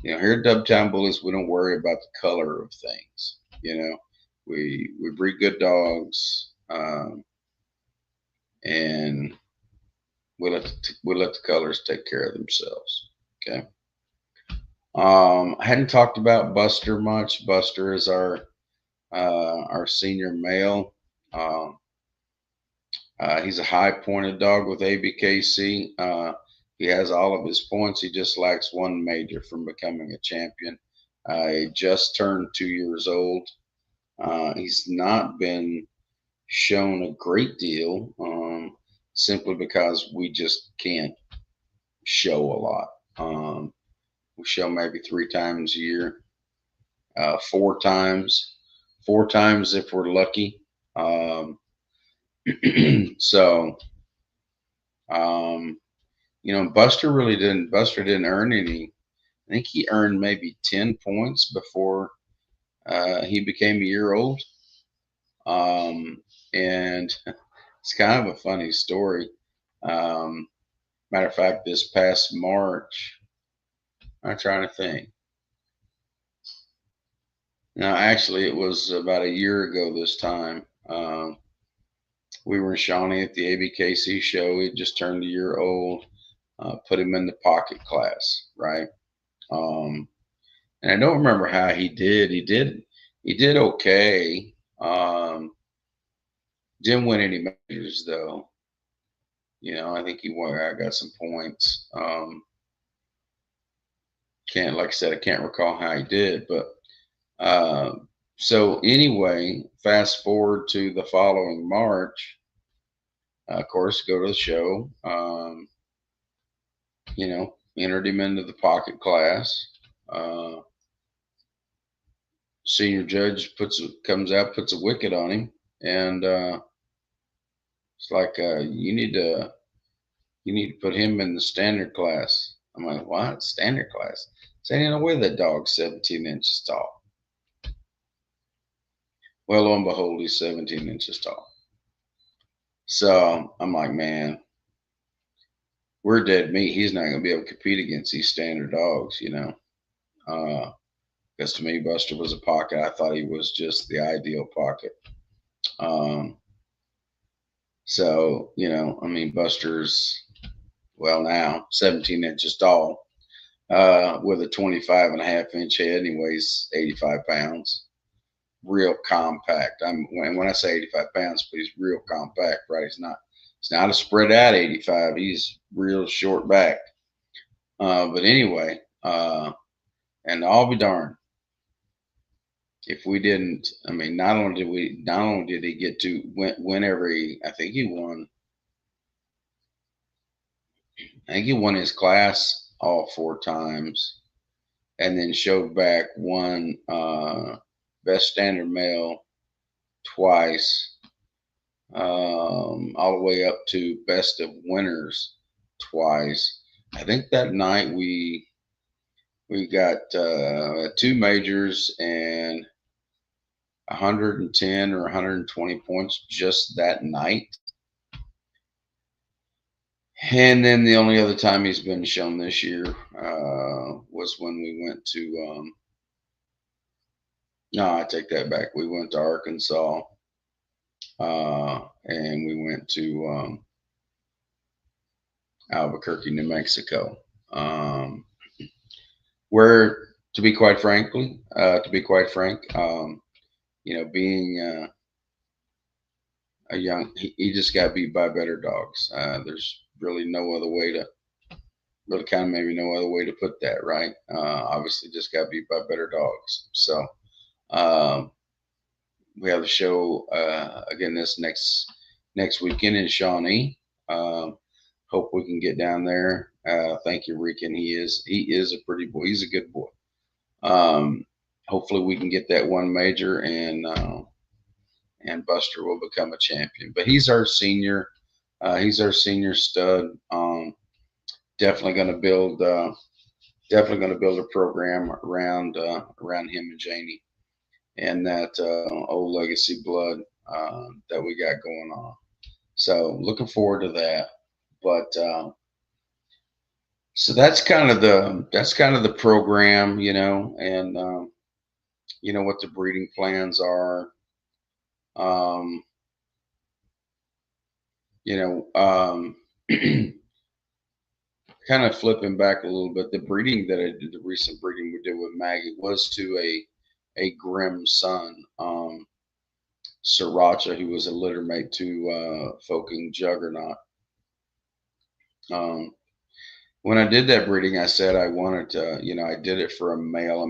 here at Dubtown Bullies, we don't worry about the color of things. We breed good dogs, and we let the colors take care of themselves. Okay. I hadn't talked about Buster much. Buster is our senior male. He's a high pointed dog with ABKC. He has all of his points. He just lacks one major from becoming a champion. He just turned 2 years old. He's not been shown a great deal, simply because we just can't show a lot. We show maybe 3 times a year, 4 times if we're lucky. Um, so Um, Buster really didn't. Buster didn't earn any. I think he earned maybe 10 points before he became a year old. Um, and it's kind of a funny story. Um, Matter of fact, this past March, I'm trying to think. No, actually, it was about a year ago this time. We were in Shawnee at the ABKC show. He just turned a year old. Put him in the pocket class, right? Um, and I don't remember how he did. He did okay. Didn't win any majors though. I think he won. I got some points. Can't Like I said, I can't recall how he did, but uh, so anyway, fast forward to the following March. Of course, go to the show. Entered him into the pocket class. Uh, Senior judge comes out, puts a wicket on him, and it's like you need to put him in the standard class. I'm like, what? Standard class? Saying no way that dog's 17 inches tall. Well, lo and behold, he's 17 inches tall. So I'm like, man, we're dead meat. He's not going to be able to compete against these standard dogs, Because to me, Buster was a pocket. I thought he was just the ideal pocket. Um, I mean, Buster's, well, now 17 inches tall, with a 25 and a half inch head, and he weighs 85 pounds. Real compact. When I say 85 pounds, but he's real compact, right? He's not a spread out 85. He's real short back. But anyway, and I'll be darned if we didn't. I mean, not only did he get to win every. I think he won his class all 4 times, and then showed back one best standard male twice, all the way up to best of winners twice. I think that night we got 2 majors and 110 or 120 points just that night. And then the only other time he's been shown this year was when we went to. No, I take that back. We went to Arkansas, and we went to Albuquerque, New Mexico, where, to be quite frank, being a young, he just got beat by better dogs. There's really no other way to, really kind of maybe no other way to put that, right? Obviously, just got beat by better dogs. So um, we have the show again this next weekend in Shawnee. Hope we can get down there. Thank you, Rican. He is a pretty boy. He's a good boy. Hopefully we can get that one major, and Buster will become a champion. But he's our senior. He's our senior stud. Definitely going to build. Definitely going to build a program around him and Janie, and that old legacy blood that we got going on. So looking forward to that. But so that's kind of the program, and what the breeding plans are. Um, you know, um, kind of flipping back a little bit. The recent breeding we did with Maggie was to a Grimm son, Sriracha, who was a litter mate to Foking Juggernaut. Um, when I did that breeding, I said I wanted to, I did it for a male,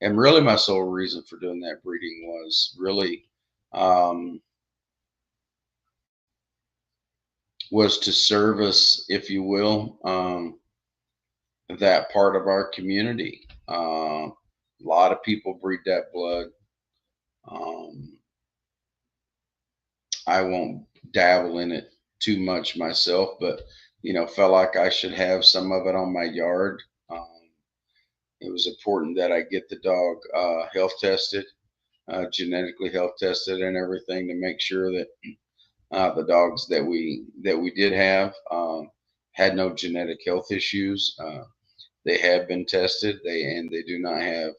and really my sole reason for doing that breeding was really um, was to service, if you will, that part of our community. A lot of people breed that blood. Um, I won't dabble in it too much myself, but felt like I should have some of it on my yard. It was important that I get the dog health tested, genetically health tested, and everything to make sure that the dogs that we did have had no genetic health issues. They have been tested. They do not have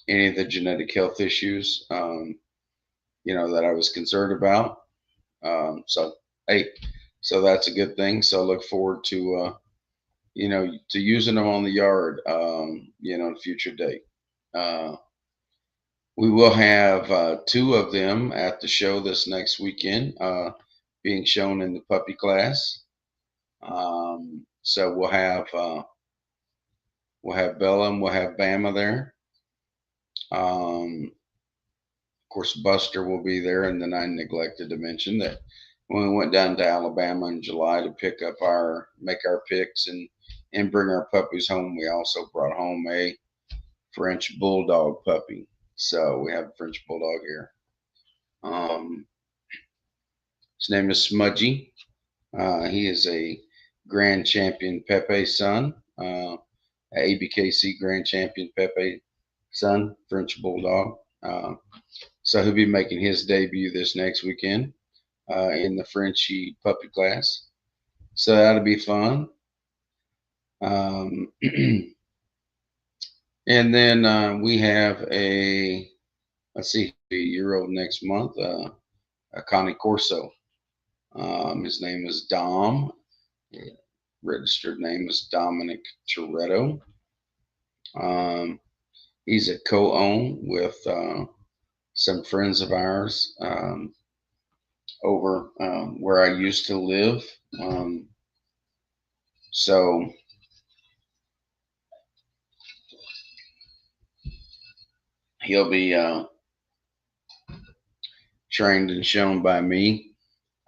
any of the genetic health issues that I was concerned about. So hey, so that's a good thing. So I look forward to using them on the yard, in a future date. Uh, we will have two of them at the show this next weekend, being shown in the puppy class. So we'll have Bella and we'll have Bama there. Of course, Buster will be there, and then I neglected to mention that when we went down to Alabama in July to make our picks and bring our puppies home, we also brought home a French Bulldog puppy. So we have a French Bulldog here. His name is Smudgy. He is a Grand Champion Pepe son, ABKC Grand Champion Pepe son, French Bulldog. So he'll be making his debut this next weekend in the Frenchie puppy class. So that'll be fun. And then we have a year-old next month, a Connie Corso. His name is Dom. Registered name is Dominic Toretto. He's a co-own with some friends of ours over where I used to live. So he'll be trained and shown by me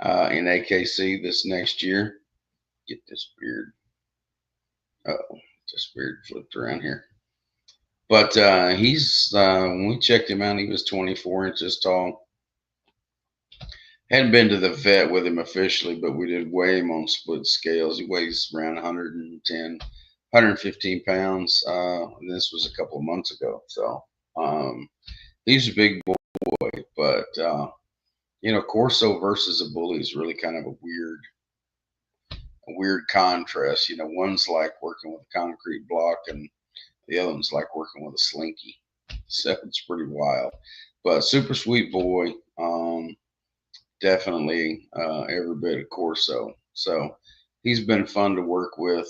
in AKC this next year. Get this beard. Oh, this beard flipped around here. But when we checked him out, he was 24 inches tall. Hadn't been to the vet with him officially, but we did weigh him on split scales. He weighs around 110, 115 pounds. And this was a couple of months ago. So he's a big boy, but Corso versus a bully is really kind of a weird contrast. One's like working with a concrete block, and the other one's like working with a slinky. So it's pretty wild, but super sweet boy. Definitely every bit of Corso. So he's been fun to work with.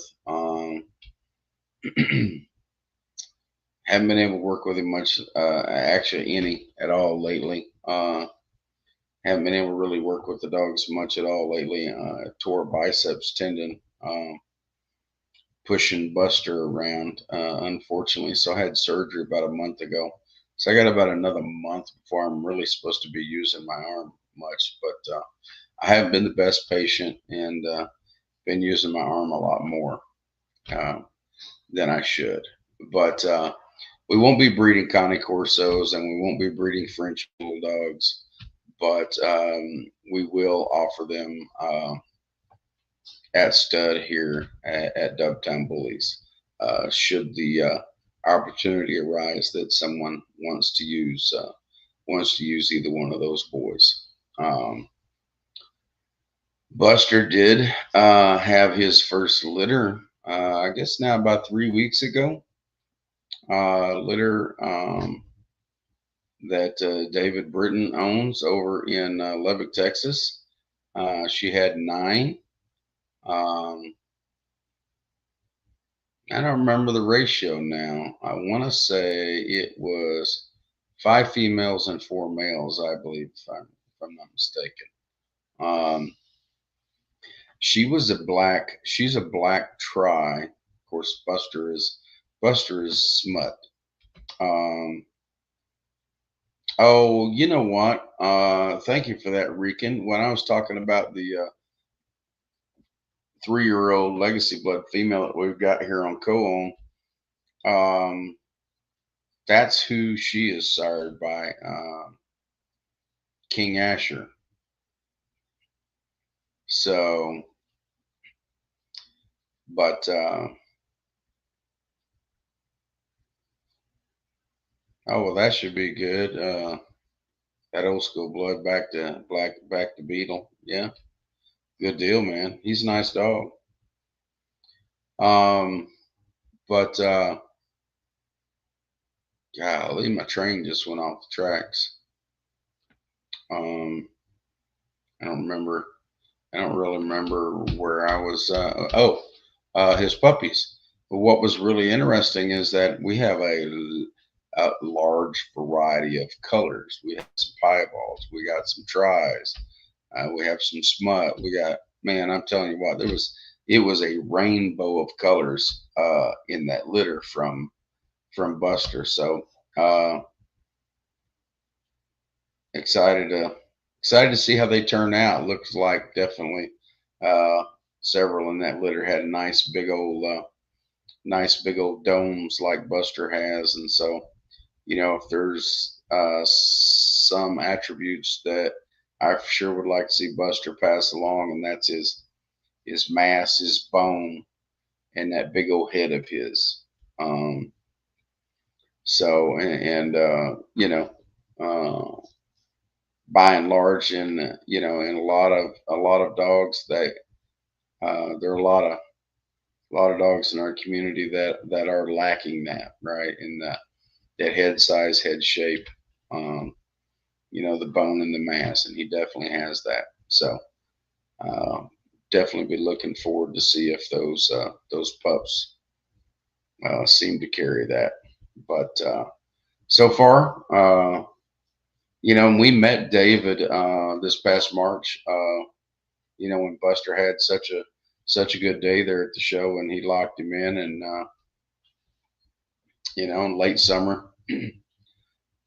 Haven't been able to work with him much, actually any at all lately. Haven't been able to really work with the dogs much at all lately. Tore a biceps tendon pushing Buster around, unfortunately. So I had surgery about a month ago. So I got about another month before I'm really supposed to be using my arm much. But I haven't been the best patient and been using my arm a lot more than I should. But we won't be breeding Connie Corsos and we won't be breeding French Bulldogs. But we will offer them at stud here at Dubtown Bullies, should the opportunity arise that someone wants to use either one of those boys. Buster did have his first litter, I guess now about 3 weeks ago. Litter that David Britton owns over in Lubbock, Texas. She had 9. I don't remember the ratio now. I want to say it was 5 females and 4 males, I believe, if I'm not mistaken. She's a black tri. Of course, Buster is smut. Oh, you know what? Thank you for that, Rican. When I was talking about the 3-year-old legacy blood female that we've got here on co-own, that's who she is sired by. King Asher. So, but oh well, that should be good. That old school blood back to Beetle. Yeah, good deal, man. He's a nice dog. Um, but golly, my train just went off the tracks. Um, I don't remember. I don't really remember where I was. His puppies. But what was really interesting is that we have a large variety of colors. We have some pieballs. We got some tries. We have some smut. We got, man, I'm telling you what, it was a rainbow of colors in that litter from Buster. So uh, excited to excited to see how they turn out. Looks like definitely uh, several in that litter had nice big old domes like Buster has, and so if there's some attributes that I sure would like to see Buster pass along, and that's his mass, his bone, and that big old head of his. Um, so and by and large, in a lot of dogs, there are a lot of dogs in our community that are lacking that, right, in that head size, head shape, um, the bone and the mass, and he definitely has that. So uh, definitely be looking forward to see if those pups seem to carry that. But so far, we met David this past March. When Buster had such a good day there at the show, and he locked him in, and in late summer,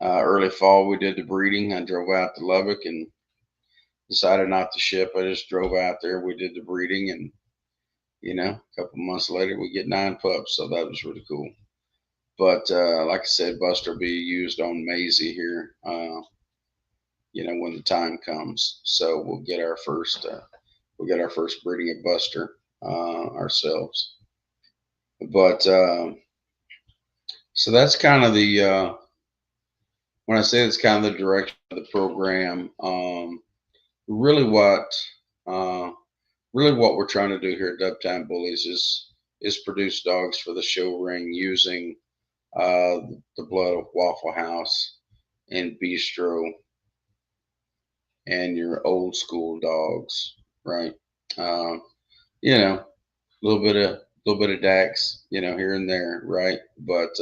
early fall, we did the breeding. I drove out to Lubbock and decided not to ship. I just drove out there. We did the breeding, and a couple months later, we get 9 pups. So that was really cool. But like I said, Buster will be used on Maisie here. When the time comes. So we'll get our first breeding of Buster ourselves. But so that's kind of the when I say it's kind of the direction of the program. Really what uh, really what we're trying to do here at Dubtime Bullies is produce dogs for the show ring using the blood of Waffle House and Bistro and your old school dogs, right? Um, you know, a little bit of Dax, here and there, right? But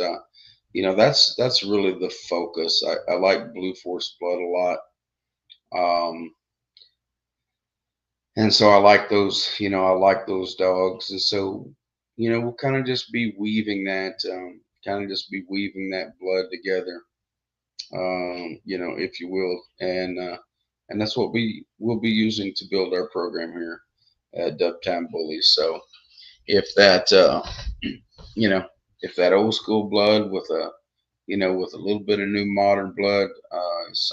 that's really the focus. I like Blue Force blood a lot. Um, and so I like those dogs, and so we'll kind of just be weaving that blood together, if you will, and that's what we will be using to build our program here at Dubtime Bullies. So if that you know if that old school blood with a little bit of new modern blood is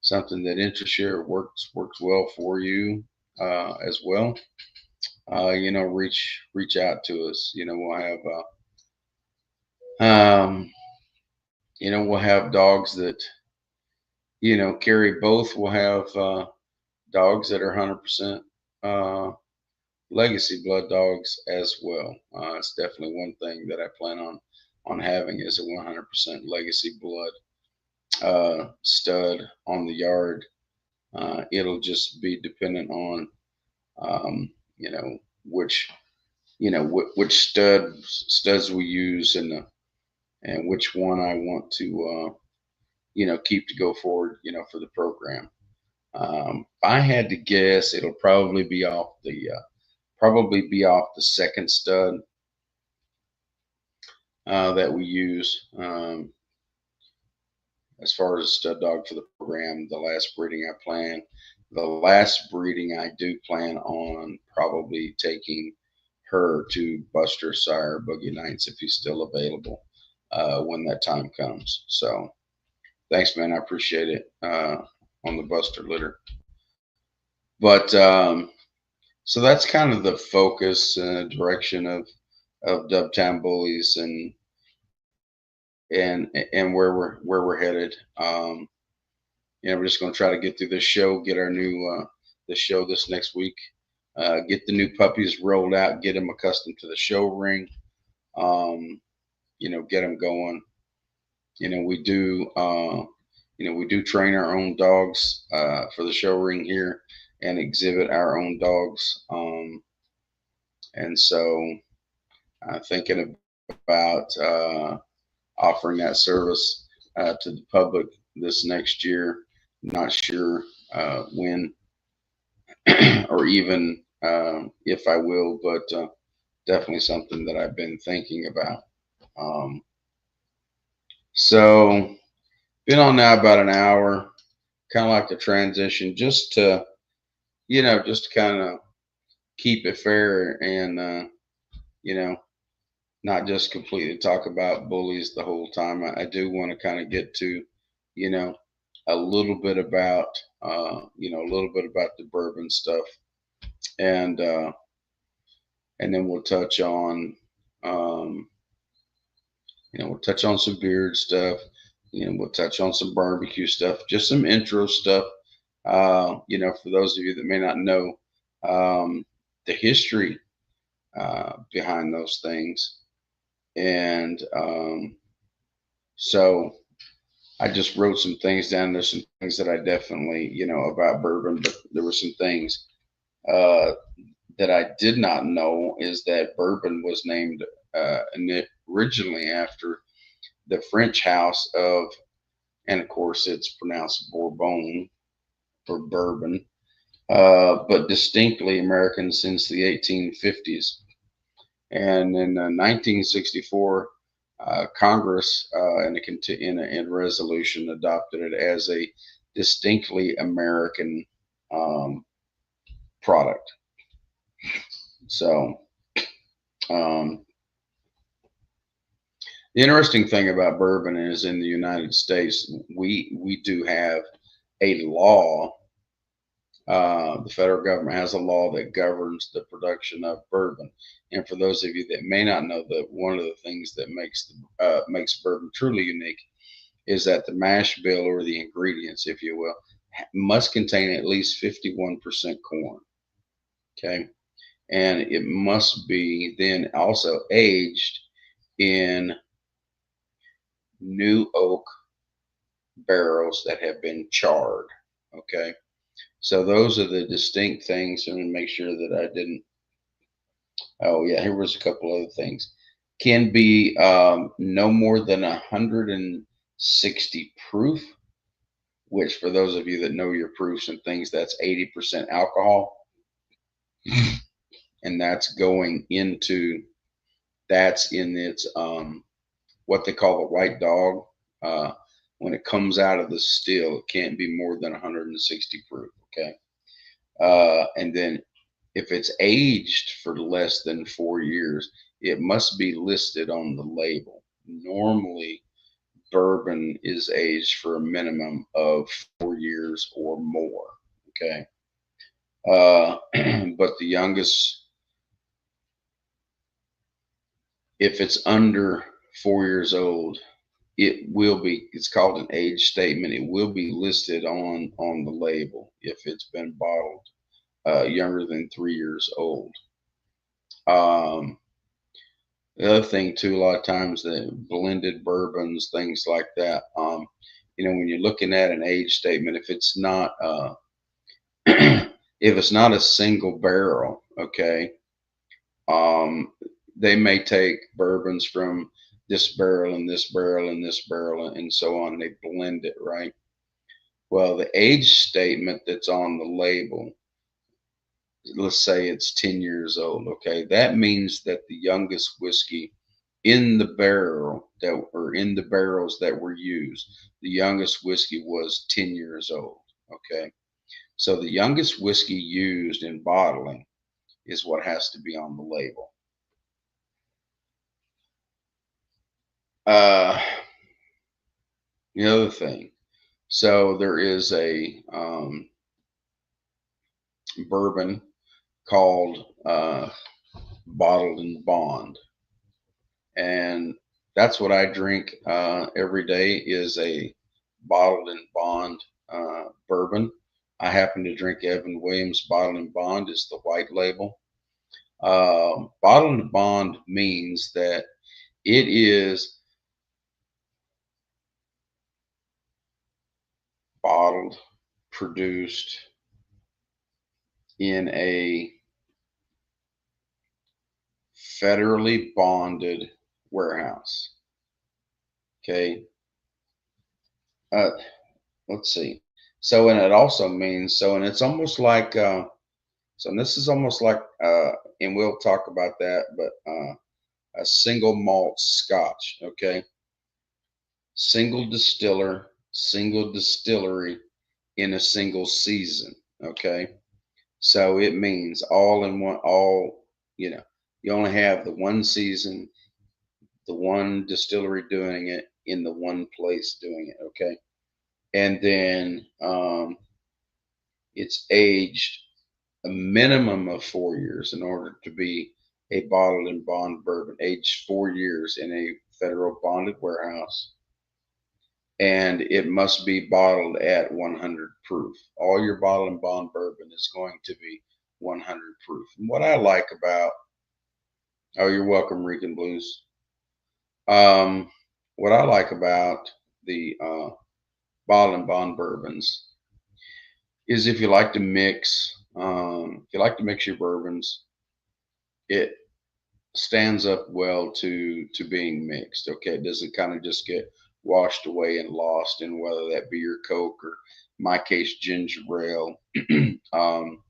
something that interests you or works well for you as well, reach out to us. We'll have dogs that carry both. We'll have dogs that are 100% uh, legacy blood dogs as well. It's definitely one thing that I plan on having is a 100% legacy blood stud on the yard. It'll just be dependent on um, you know which which studs we use and which one I want to keep to go forward for the program. If I had to guess, it'll probably be off the second stud that we use as far as stud dog for the program. The last breeding I do plan on probably taking her to Buster Sire Boogie Nights if he's still available when that time comes. So thanks, man. I appreciate it. on the Buster litter. But so that's kind of the focus direction of Dubtown Bullies and where we're headed. We're just going to try to get through this show, get our new the show this next week, get the new puppies rolled out, get them accustomed to the show ring, get them going. We do we do train our own dogs for the show ring here and exhibit our own dogs. And so thinking about offering that service to the public this next year. Not sure when or even if I will, but definitely something that I've been thinking about. So, been on now about an hour. Kind of like the transition, just to just to kind of keep it fair and not just completely talk about bullies the whole time. I do want to kind of get to, you know, a little bit about, a little bit about the bourbon stuff, and uh, and then um, we'll touch on some beard stuff. We'll touch on some barbecue stuff, just some intro stuff. For those of you that may not know the history behind those things, and so I just wrote some things down. There's some things that I definitely, about bourbon, but there were some things uh, that I did not know is that bourbon was named originally after the French house of, and of course it's pronounced Bourbon or bourbon, but distinctly American since the 1850s. And in 1964, Congress in a resolution adopted it as a distinctly American um, product. So um, the interesting thing about bourbon is in the United States, we do have a law. The federal government has a law that governs the production of bourbon. And for those of you that may not know, that one of the things that makes bourbon truly unique is that the mash bill, or the ingredients, if you will, must contain at least 51% corn. Okay, and it must be then also aged in new oak barrels that have been charred. Okay, so those are the distinct things. Let me make sure that I didn't. Oh yeah, here was a couple other things. Can be no more than 160 proof, which for those of you that know your proofs and things, that's 80% alcohol, and that's in its what they call the white dog. Uh, when it comes out of the still, it can't be more than 160 proof. Okay, and then if it's aged for less than 4 years, it must be listed on the label. Normally, bourbon is aged for a minimum of 4 years or more. Okay, but the youngest, if it's under 4 years old, it's called an age statement. It will be listed on the label if it's been bottled younger than 3 years old. Um, the other thing too, a lot of times the blended bourbons, things like that. When you're looking at an age statement, if it's not if it's not a single barrel, okay, um, they may take bourbons from this barrel and this barrel and this barrel and so on. They blend it, right? Well, the age statement that's on the label, let's say it's 10 years old, okay, that means that the youngest whiskey in the barrel in the barrels that were used, the youngest whiskey was 10 years old. Okay, so the youngest whiskey used in bottling is what has to be on the label. uh the other thing, So there is a bourbon called Bottled and Bond, and that's what I drink every day is a Bottled and Bond bourbon. I happen to drink Evan Williams Bottled and Bond is the white label. Bottled and Bond means that it is bottled, produced in a federally bonded warehouse. Okay. Uh, let's see. So, and it also means so, and it's almost like so. And this is almost like, and we'll talk about that, but a single malt Scotch. Okay, single distiller, single distillery in a single season. Okay, so it means all in one. All you know, you only have the one season, the one distillery doing it in the one place doing it. Okay, and then it's aged a minimum of 4 years in order to be a bottled and bond bourbon, aged 4 years in a federal bonded warehouse. And it must be bottled at 100 proof. All your bottled and bond bourbon is going to be 100 proof. And what I like about, oh, you're welcome, Rican Blues. What I like about the bottled and bond bourbons is if you like to mix, if you like to mix your bourbons, it stands up well to being mixed. Okay, it doesn't kind of just get washed away and lost in whether that be your Coke or, in my case, ginger ale. um,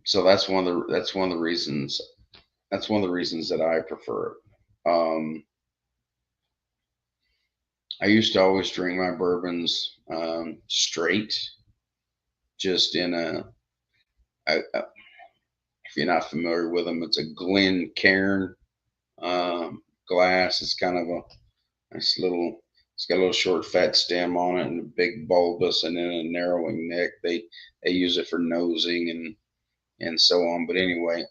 so that's one of the reasons that I prefer it. I used to always drink my bourbons straight, just in a if you're not familiar with them, it's a Glencairn glass. It's kind of a nice little. It's got a little short, fat stem on it, and a big bulbous, and then a narrowing neck. They use it for nosing and so on. But anyway,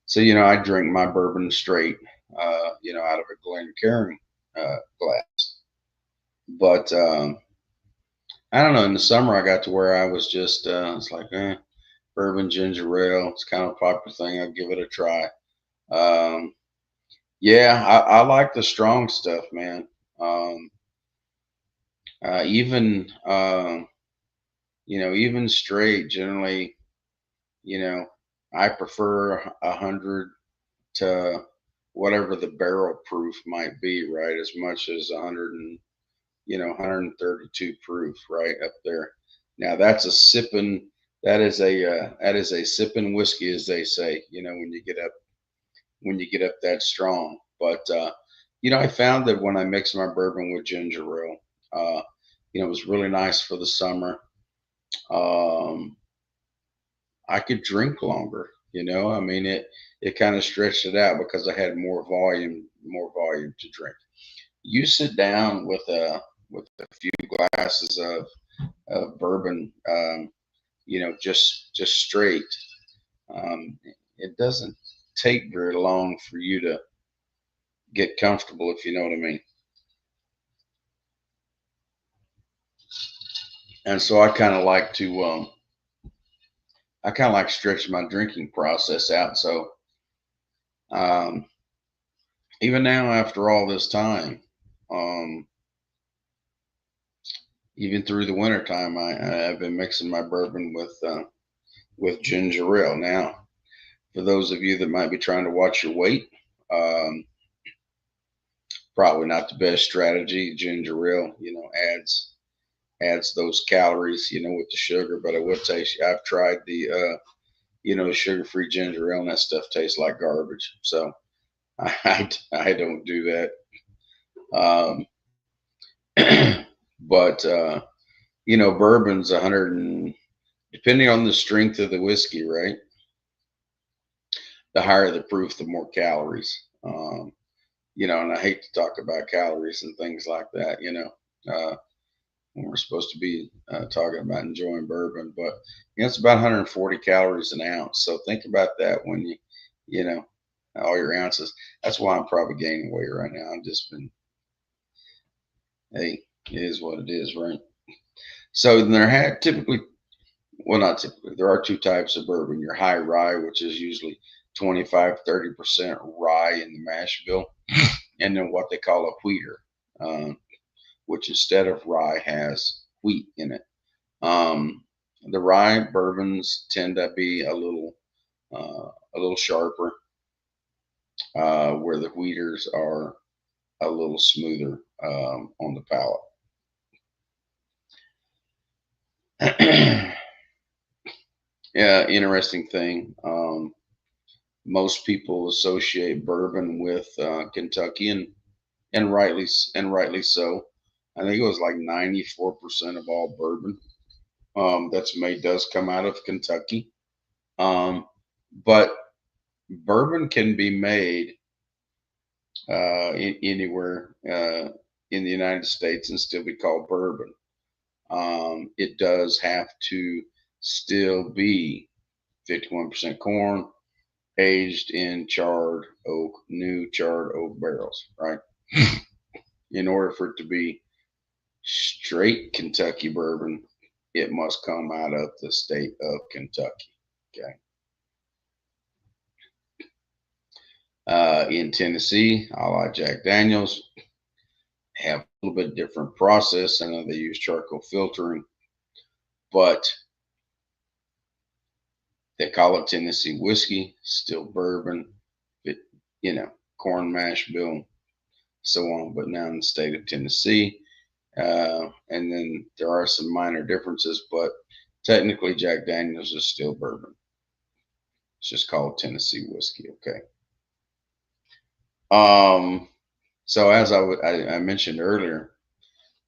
so I drink my bourbon straight, out of a Glencairn glass. But I don't know. In the summer, I got to where I was just it's like bourbon ginger ale. It's kind of a popular thing. I'll give it a try. Um, yeah, I like the strong stuff, man. Um, even even straight. Generally, you know, I prefer 100 to whatever the barrel proof might be, right? As much as 100 and 132 proof, right up there. Now that's a sipping. That is a sipping whiskey, as they say. When you get up that strong. But I found that when I mix my bourbon with ginger ale, it was really nice for the summer. Um, I could drink longer. I mean it kind of stretched it out because I had more volume to drink. You sit down with a few glasses of bourbon, just straight. It doesn't take very long for you to get comfortable, if you know what I mean. And so I kind of like stretch my drinking process out. So um, even now, after all this time, um, even through the winter time, I've been mixing my bourbon with ginger ale. Now, for those of you that might be trying to watch your weight, um, probably not the best strategy. Ginger ale, adds those calories, with the sugar. But I would say I've tried the sugar-free ginger ale, and that stuff tastes like garbage. So I don't do that. Um, but bourbon's 100 and depending on the strength of the whiskey, right? The higher the proof, the more calories. and I hate to talk about calories and things like that, when we're supposed to be talking about enjoying bourbon, but it's about 140 calories an ounce. So think about that when you know, all your ounces. That's why I'm probably gaining weight right now. I've just been, hey, it is what it is, right? So there had typically, well, not typically, there are two types of bourbon. Your high rye, which is usually 25-30% rye in the mash bill, and then what they call a wheater, which instead of rye has wheat in it. The rye bourbons tend to be a little sharper, where the wheaters are a little smoother on the palate. Yeah, interesting thing. Most people associate bourbon with Kentucky, and rightly so. I think it was like 94% of all bourbon that's made does come out of Kentucky. Um, but bourbon can be made anywhere in the United States and still be called bourbon. It does have to still be 51% corn, aged in new charred oak barrels, right? In order for it to be straight Kentucky bourbon, it must come out of the state of Kentucky. Okay. In Tennessee, a la Jack Daniels, have a little bit different process. I know they use charcoal filtering, but they call it Tennessee whiskey, still bourbon, but corn mash bill, so on. But now in the state of Tennessee, and then there are some minor differences, but technically Jack Daniels is still bourbon. It's just called Tennessee whiskey. Okay. So as I mentioned earlier,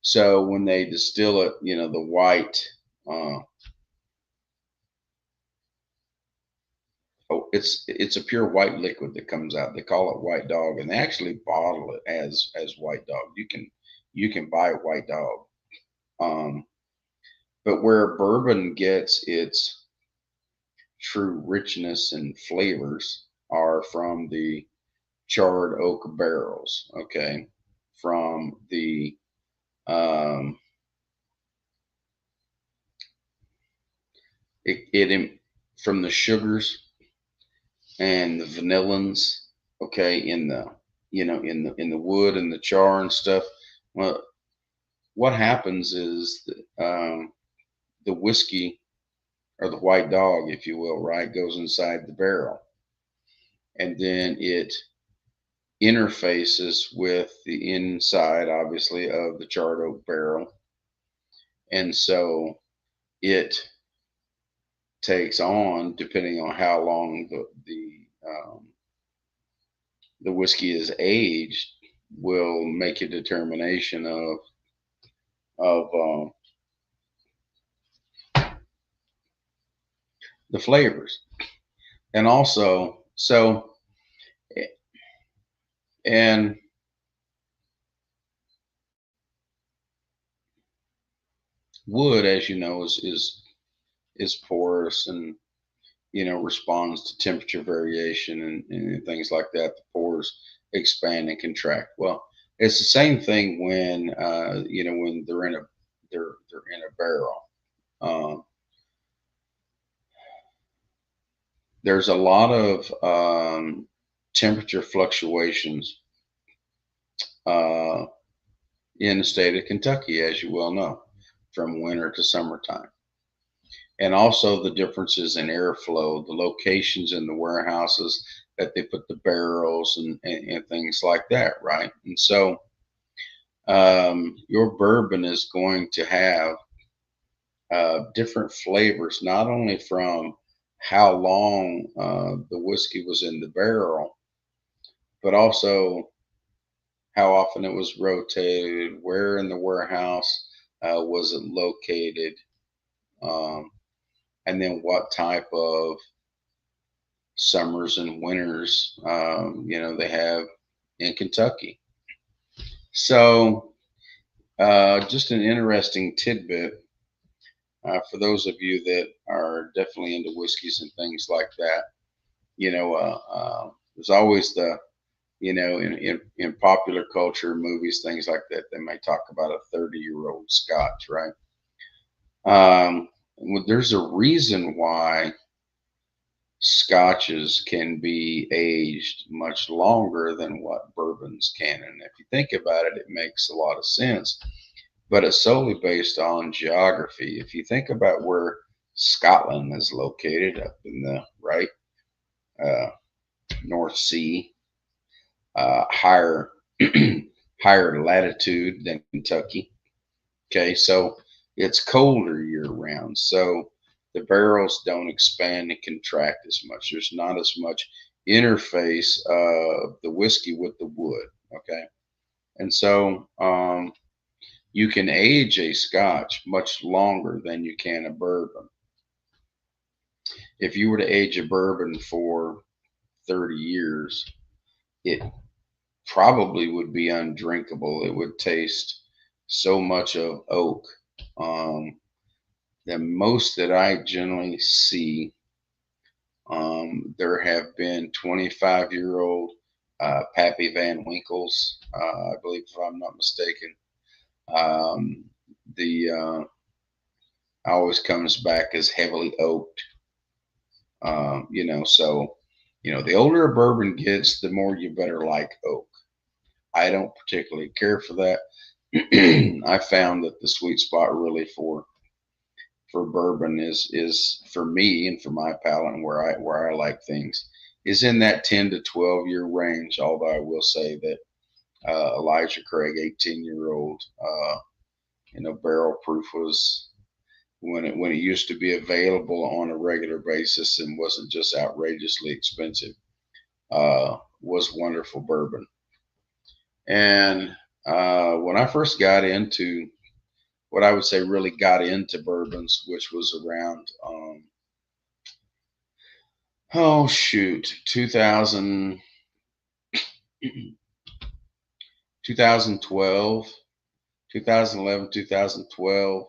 so when they distill it, the white, uh, it's a pure white liquid that comes out. They call it white dog, and they actually bottle it as white dog. You can buy white dog. Um, but where bourbon gets its true richness and flavors are from the charred oak barrels. Okay, from the um, from the sugars and the vanillins. Okay, in the wood and the char and stuff. Well, what happens is the whiskey or the white dog, if you will, right, goes inside the barrel, and then it interfaces with the inside, obviously, of the charred oak barrel, and so it takes on, depending on how long the whiskey is aged, will make a determination of the flavors, and also so and wood, as you know, is porous and responds to temperature variation and things like that. The pores expand and contract. Well, it's the same thing when they're in a barrel. Um, there's a lot of temperature fluctuations uh, in the state of Kentucky, as you well know, from winter to summertime. And also the differences in airflow, the locations in the warehouses that they put the barrels and things like that, right? And so your bourbon is going to have different flavors, not only from how long the whiskey was in the barrel, but also how often it was rotated, where in the warehouse was it located, um, and then what type of summers and winters they have in Kentucky. So, just an interesting tidbit for those of you that are definitely into whiskeys and things like that. There's always in popular culture, movies, things like that, they may talk about a 30-year-old Scotch, right? Well, there's a reason why Scotches can be aged much longer than what bourbons can. And if you think about it, it makes a lot of sense. But it's solely based on geography. If you think about where Scotland is located, up in the right uh, North Sea, higher higher latitude than Kentucky. Okay, so it's colder year round. So the barrels don't expand and contract as much. There's not as much interface of the whiskey with the wood. Okay, and so you can age a Scotch much longer than you can a bourbon. If you were to age a bourbon for 30 years, it probably would be undrinkable. It would taste so much of oak. Um, the most that I generally see, there have been 25-year-old Pappy Van Winkles, I believe, if I'm not mistaken. Um, the always comes back as heavily oaked. So the older a bourbon gets, the more you better like oak. I don't particularly care for that. I found that the sweet spot really for bourbon is for me and for my palate and where I like things is in that 10 to 12 year range. Although I will say that Elijah Craig, 18-year-old, barrel proof was when it used to be available on a regular basis and wasn't just outrageously expensive. Was wonderful bourbon. And when I first got into what I would say really got into bourbons, which was around, oh shoot, 2012, 2011, 2012,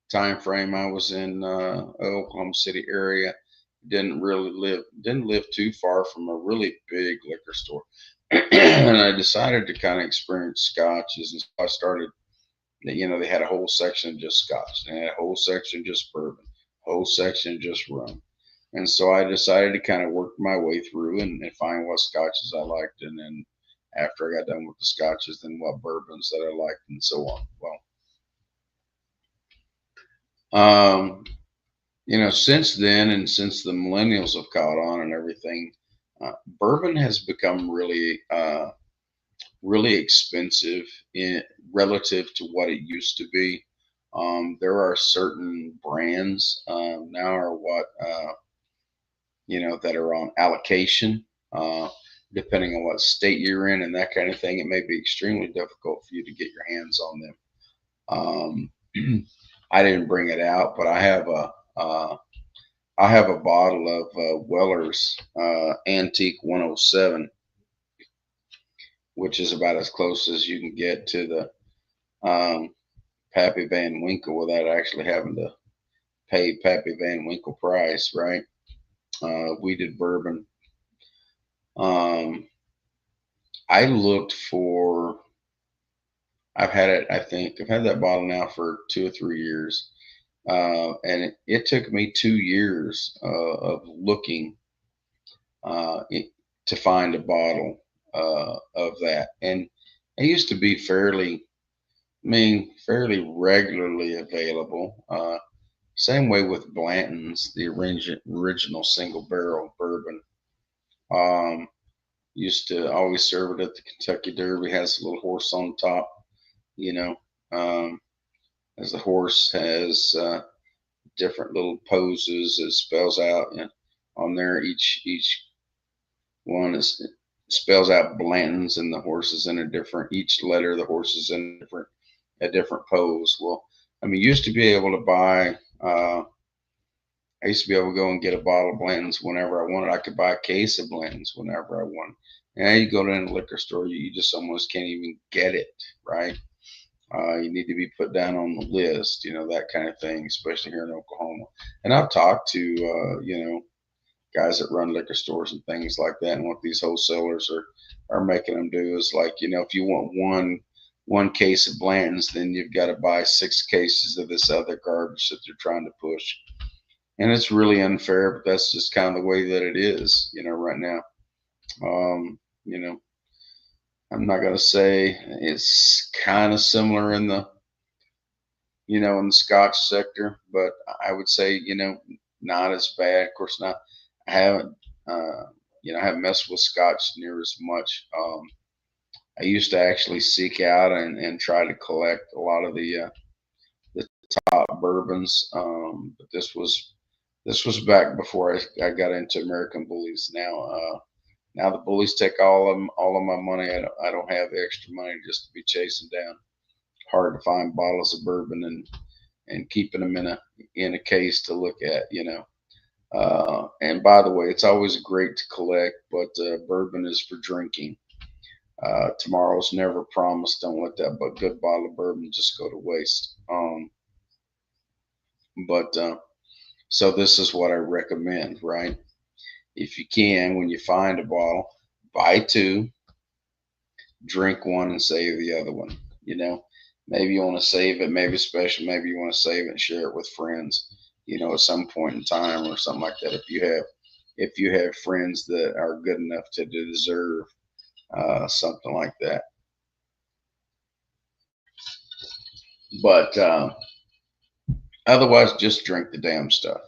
time frame. I was in Oklahoma City area. Didn't live too far from a really big liquor store. And I decided to kind of experience scotches, and so I started. They had a whole section just scotch, and a whole section just bourbon, whole section just rum. And so I decided to kind of work my way through and find what scotches I liked, and then after I got done with the scotches, then what bourbons that I liked, and so on. Well, since then, and since the millennials have caught on and everything, bourbon has become really expensive in relative to what it used to be. There are certain brands now are what that are on allocation. Depending on what state you're in and that kind of thing, it may be extremely difficult for you to get your hands on them. I didn't bring it out, but I have a bottle of Weller's Antique 107, which is about as close as you can get to the Pappy Van Winkle without actually having to pay Pappy Van Winkle price, right? Wheated bourbon. I looked for. I've had it. I think I've had that bottle now for 2 or 3 years, and it took me 2 years of looking to find a bottle of that. And it used to be fairly regularly available. Same way with Blanton's, the original single barrel bourbon. Um, Used to always serve it at the Kentucky Derby. Has a little horse on top, you know. As the horse has different little poses, it spells out on there. Each one is spells out Blanton's, and the horse is in a different. Each letter, the horse is in a different pose. Well, I mean, used to be able to buy. I used to be able to go and get a bottle of Blanton's whenever I wanted. I could buy a case of Blanton's whenever I wanted. Yeah, you go to a liquor store, you just almost can't even get it, right? You need to be put down on the list, that kind of thing, especially here in Oklahoma. And I've talked to, guys that run liquor stores and things like that, and what these wholesalers are making them do is like, if you want one case of Blanton's, then you've got to buy 6 cases of this other garbage that they're trying to push. And it's really unfair, but that's just kind of the way that it is, right now. Um, you know, I'm not gonna say it's kind of similar in the Scotch sector, but I would say, not as bad. Of course, not. I haven't, I haven't messed with Scotch near as much. I used to actually seek out and try to collect a lot of the top bourbons, but this was back before I got into American Bullies. Now the Bullies take all of my money. I don't have extra money just to be chasing down hard to find bottles of bourbon and keeping them in a case to look at. And by the way, it's always great to collect, but bourbon is for drinking. Tomorrow's never promised. Don't let that but good bottle of bourbon just go to waste. But so this is what I recommend, right? If you can, when you find a bottle, buy two, drink one, and save the other one. Maybe you want to save it, maybe special, maybe you want to save it and share it with friends. At some point in time or something like that. If you have friends that are good enough to deserve something like that. But otherwise, just drink the damn stuff.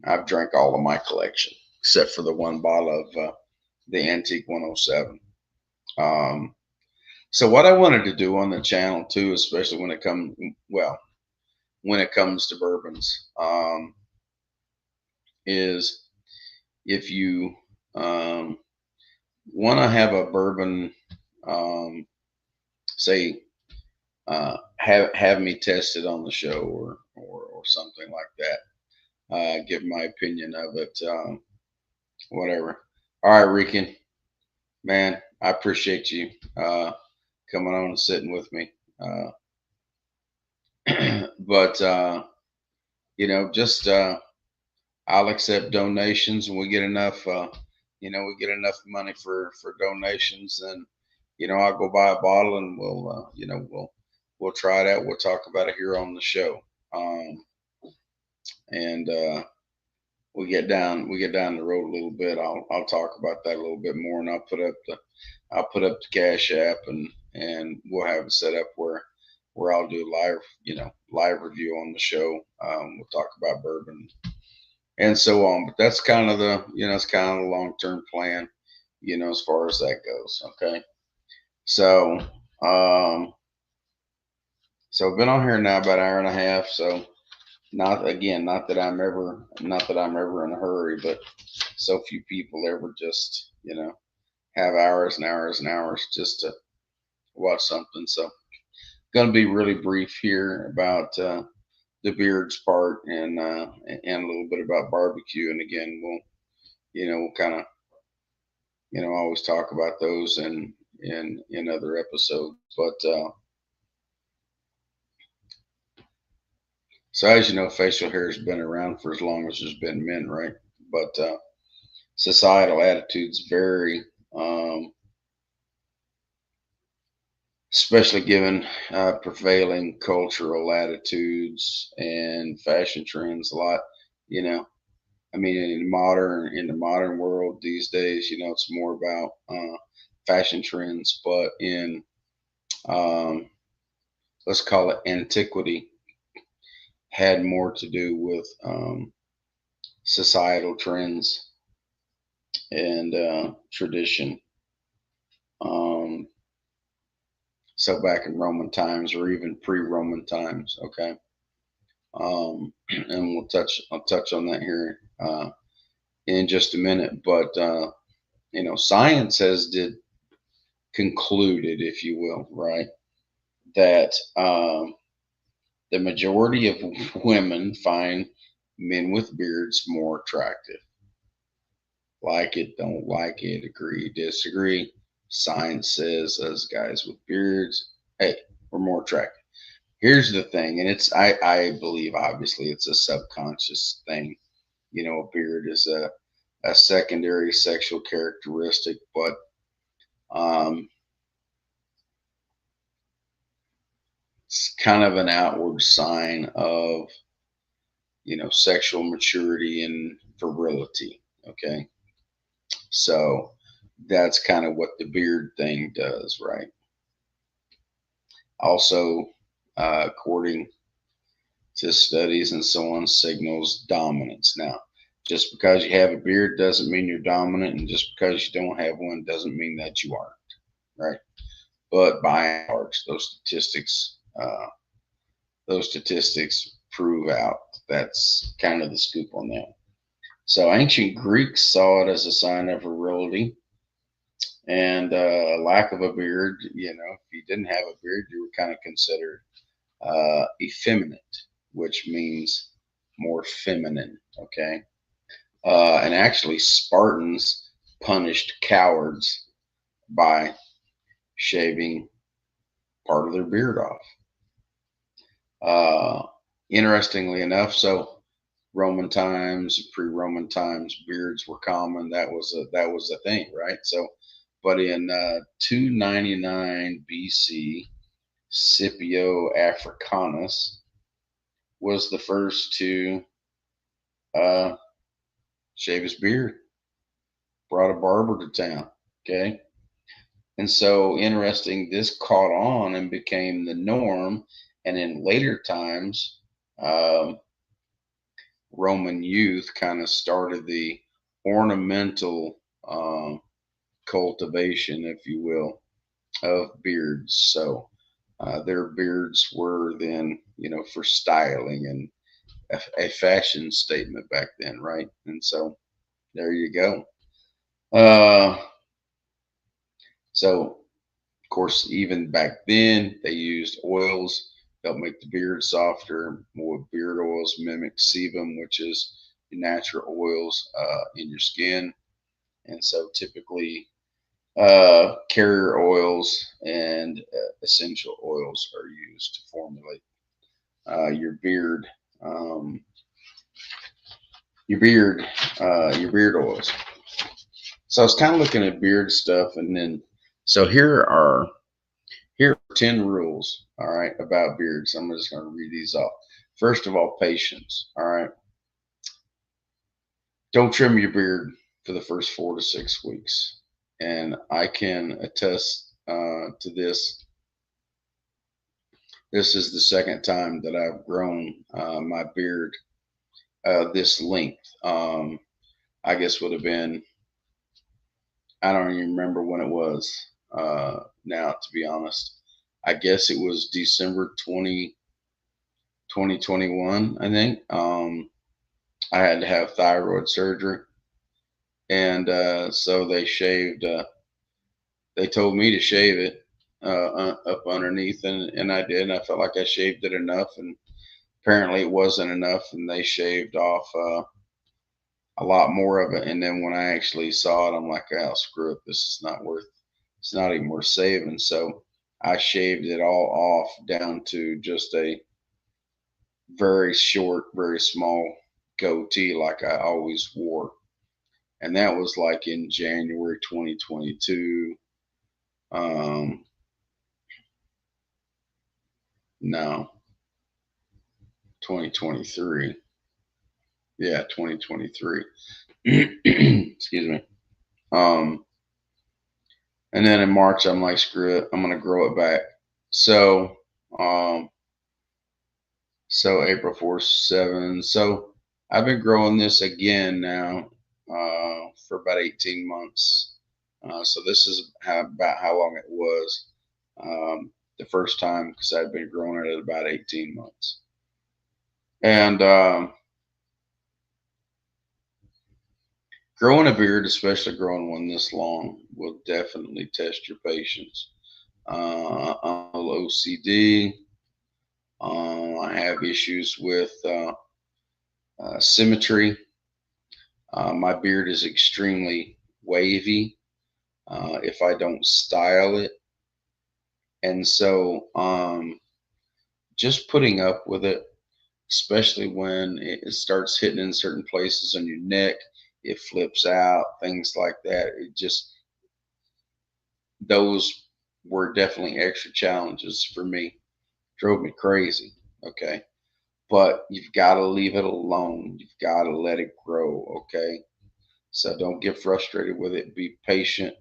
I've drank all of my collection except for the one bottle of the Antique 107. Um, so what I wanted to do on the channel too, especially when it comes to bourbons, is if you want to have a bourbon, say, have me tested on the show or something like that. Give my opinion of it, whatever. All right, Rican, man, I appreciate you coming on and sitting with me. But just I'll accept donations, and we get enough. We get enough money for donations, and I'll go buy a bottle, and we'll try it out. We'll talk about it here on the show, and we get down the road a little bit. I'll talk about that a little bit more, and I'll put up the Cash App, and we'll have it set up where I'll do live review on the show. We'll talk about bourbon and so on. But that's kind of it's kind of the long-term plan, as far as that goes. Okay. So, so I've been on here now about an hour and a half. So not that I'm ever in a hurry, but so few people ever just, have hours and hours and hours just to watch something. So going to be really brief here about the beards part and a little bit about barbecue. And again, we'll kind of always talk about those in other episodes. But so as you know, facial hair has been around for as long as there's been men, right? But societal attitudes vary. Especially given prevailing cultural attitudes and fashion trends a lot. You know, I mean, in the modern world these days, it's more about fashion trends, but in um, let's call it antiquity, had more to do with societal trends and tradition. Um, so back in Roman times or even pre-Roman times, okay. And I'll touch on that here in just a minute. But science has did concluded, if you will, right, that the majority of women find men with beards more attractive. Like it, don't like it, agree, disagree. Science says us guys with beards, hey, we're more attractive. Here's the thing, and I believe obviously it's a subconscious thing. You know, a beard is a secondary sexual characteristic, but um, it's kind of an outward sign of, you know, sexual maturity and virility. Okay, so that's kind of what the beard thing does, right? Also, according to studies and so on, signals dominance. Now, just because you have a beard doesn't mean you're dominant, and just because you don't have one doesn't mean that you aren't, right? But by and large, those statistics prove out that's kind of the scoop on that. So ancient Greeks saw it as a sign of virility and a lack of a beard. You know, if you didn't have a beard, you were kind of considered effeminate, which means more feminine. Okay. And actually, Spartans punished cowards by shaving part of their beard off. Interestingly enough, so Roman times, pre-Roman times, beards were common. That was a thing, right? So, but in 299 BC, Scipio Africanus was the first to uh, shave his beard. Brought a barber to town. Okay, and so interesting. This caught on and became the norm. And in later times, um, Roman youth kind of started the ornamental cultivation, if you will, of beards. So their beards were then, you know, for styling and a fashion statement back then, right? And so there you go. Uh, so, of course, even back then, they used oils to help make the beard softer. More beard oils mimic sebum, which is natural oils in your skin. And so typically, carrier oils and essential oils are used to formulate your beard, um, your beard, your beard oils. So I was kind of looking at beard stuff, and then so here are 10 rules, all right, about beards. I'm just going to read these off. First of all, patience, all right. Don't trim your beard for the first 4 to 6 weeks. And I can attest to this. This is the second time that I've grown my beard this length. I guess would have been, I don't even remember when it was now, to be honest. I guess it was December 2021, I think. I had to have thyroid surgery. And so they told me to shave it up underneath, and I did. And I felt like I shaved it enough, and apparently it wasn't enough, and they shaved off a lot more of it. And then when I actually saw it, I'm like, oh, screw it. This is not worth, it's not even worth saving. So I shaved it all off down to just a very short, very small goatee like I always wore. And that was like in January 2022. No, 2023. Yeah, 2023. Excuse me. Um, and then in March, I'm like, screw it, I'm gonna grow it back. So, um, so April 4th, 7. So I've been growing this again now for about 18 months. So this is about how long it was the first time, because I've been growing it at about 18 months. And growing a beard, especially growing one this long, will definitely test your patience. I'm a little OCD. I have issues with symmetry. My beard is extremely wavy if I don't style it. And so just putting up with it, especially when it starts hitting in certain places on your neck, it flips out, things like that. It just, those were definitely extra challenges for me. Drove me crazy. Okay. But you've got to leave it alone. You've got to let it grow. Okay. So don't get frustrated with it. Be patient.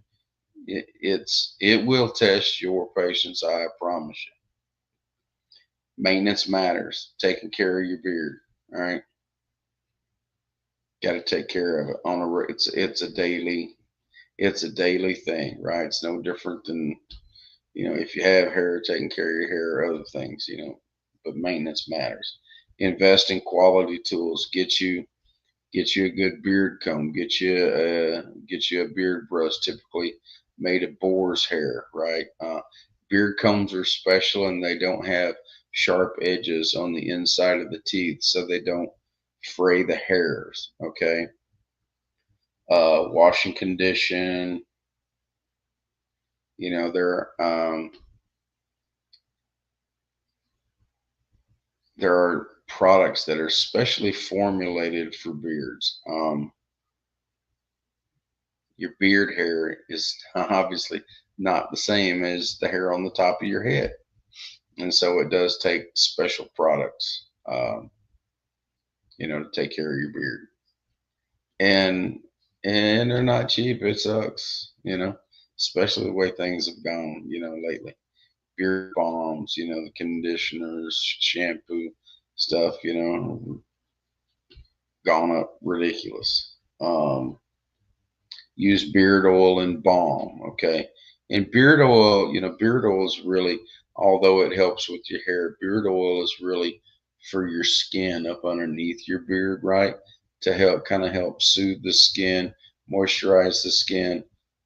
It will test your patience. I promise you. Maintenance matters. Taking care of your beard. All right. Got to take care of it on a. It's a daily thing, right? It's no different than, if you have hair, taking care of your hair or other things, but maintenance matters. Invest in quality tools. Get you a good beard comb. Get you a beard brush, typically made of boar's hair, right? Beard combs are special and they don't have sharp edges on the inside of the teeth, so they don't fray the hairs. Okay. Wash and condition. You know, there are products that are specially formulated for beards. Your beard hair is obviously not the same as the hair on the top of your head, and so it does take special products, to take care of your beard. And they're not cheap. It sucks, especially the way things have gone, lately. Beard bombs, the conditioners, shampoo stuff, gone up ridiculous. Use beard oil and balm. Okay. And beard oil is really, although it helps with your hair, beard oil is really for your skin up underneath your beard, right? To help soothe the skin, moisturize the skin.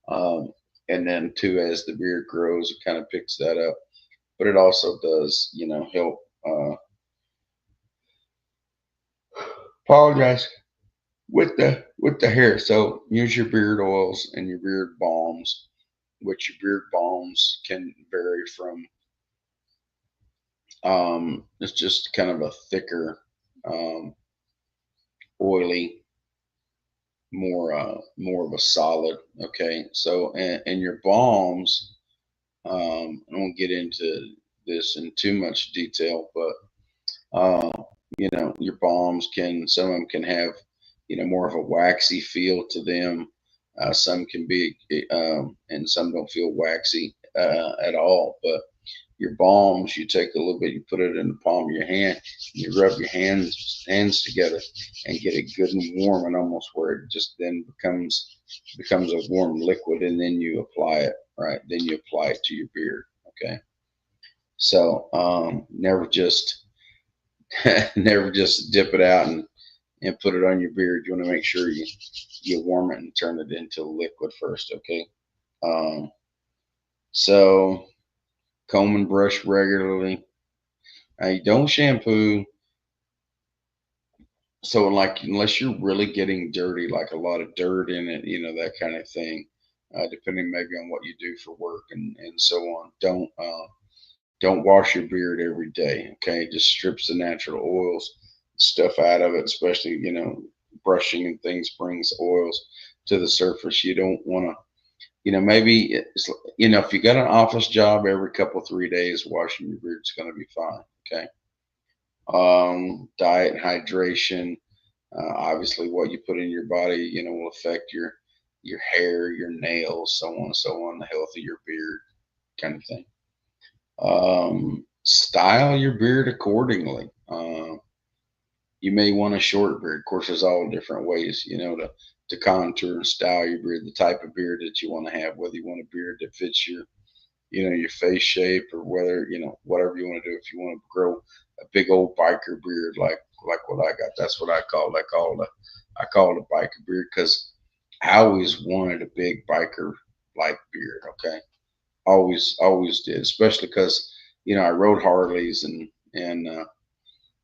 Um, and then too, as the beard grows, it kind of picks that up. But it also does, help, apologize, with the hair. So use your beard oils and your beard balms, which your beard balms can vary from, it's just kind of a thicker, um, oily, more of a solid. Okay. So and your balms, I won't get into this in too much detail, but your balms some of them can have, more of a waxy feel to them. Some can be, and some don't feel waxy at all. But your balms, you take a little bit, you put it in the palm of your hand, you rub your hands together, and get it good and warm, and almost where it just then becomes a warm liquid, and then you apply it. Right, then you apply it to your beard. Okay, so never just never just dip it out and put it on your beard. You want to make sure you warm it and turn it into liquid first. Okay. Um, so comb and brush regularly. You don't shampoo. So like unless you're really getting dirty, like a lot of dirt in it, that kind of thing. Depending maybe on what you do for work and so on. Don't wash your beard every day. Okay, just strips the natural oils, stuff out of it. Especially brushing and things brings oils to the surface. You don't want to, maybe if you got an office job, every couple 3 days washing your beard's going to be fine. Okay. Diet and hydration. Obviously, what you put in your body, will affect your hair, your nails, so on and so on, the health of your beard, kind of thing. Style your beard accordingly. You may want a short beard. Of course, there's all different ways, to contour and style your beard, the type of beard that you want to have, whether you want a beard that fits your face shape, or whether, whatever you want to do. If you want to grow a big old biker beard, like what I got, that's what I call it. I call it a biker beard because I always wanted a big biker like beard. Okay. Always did, especially because, I rode Harleys and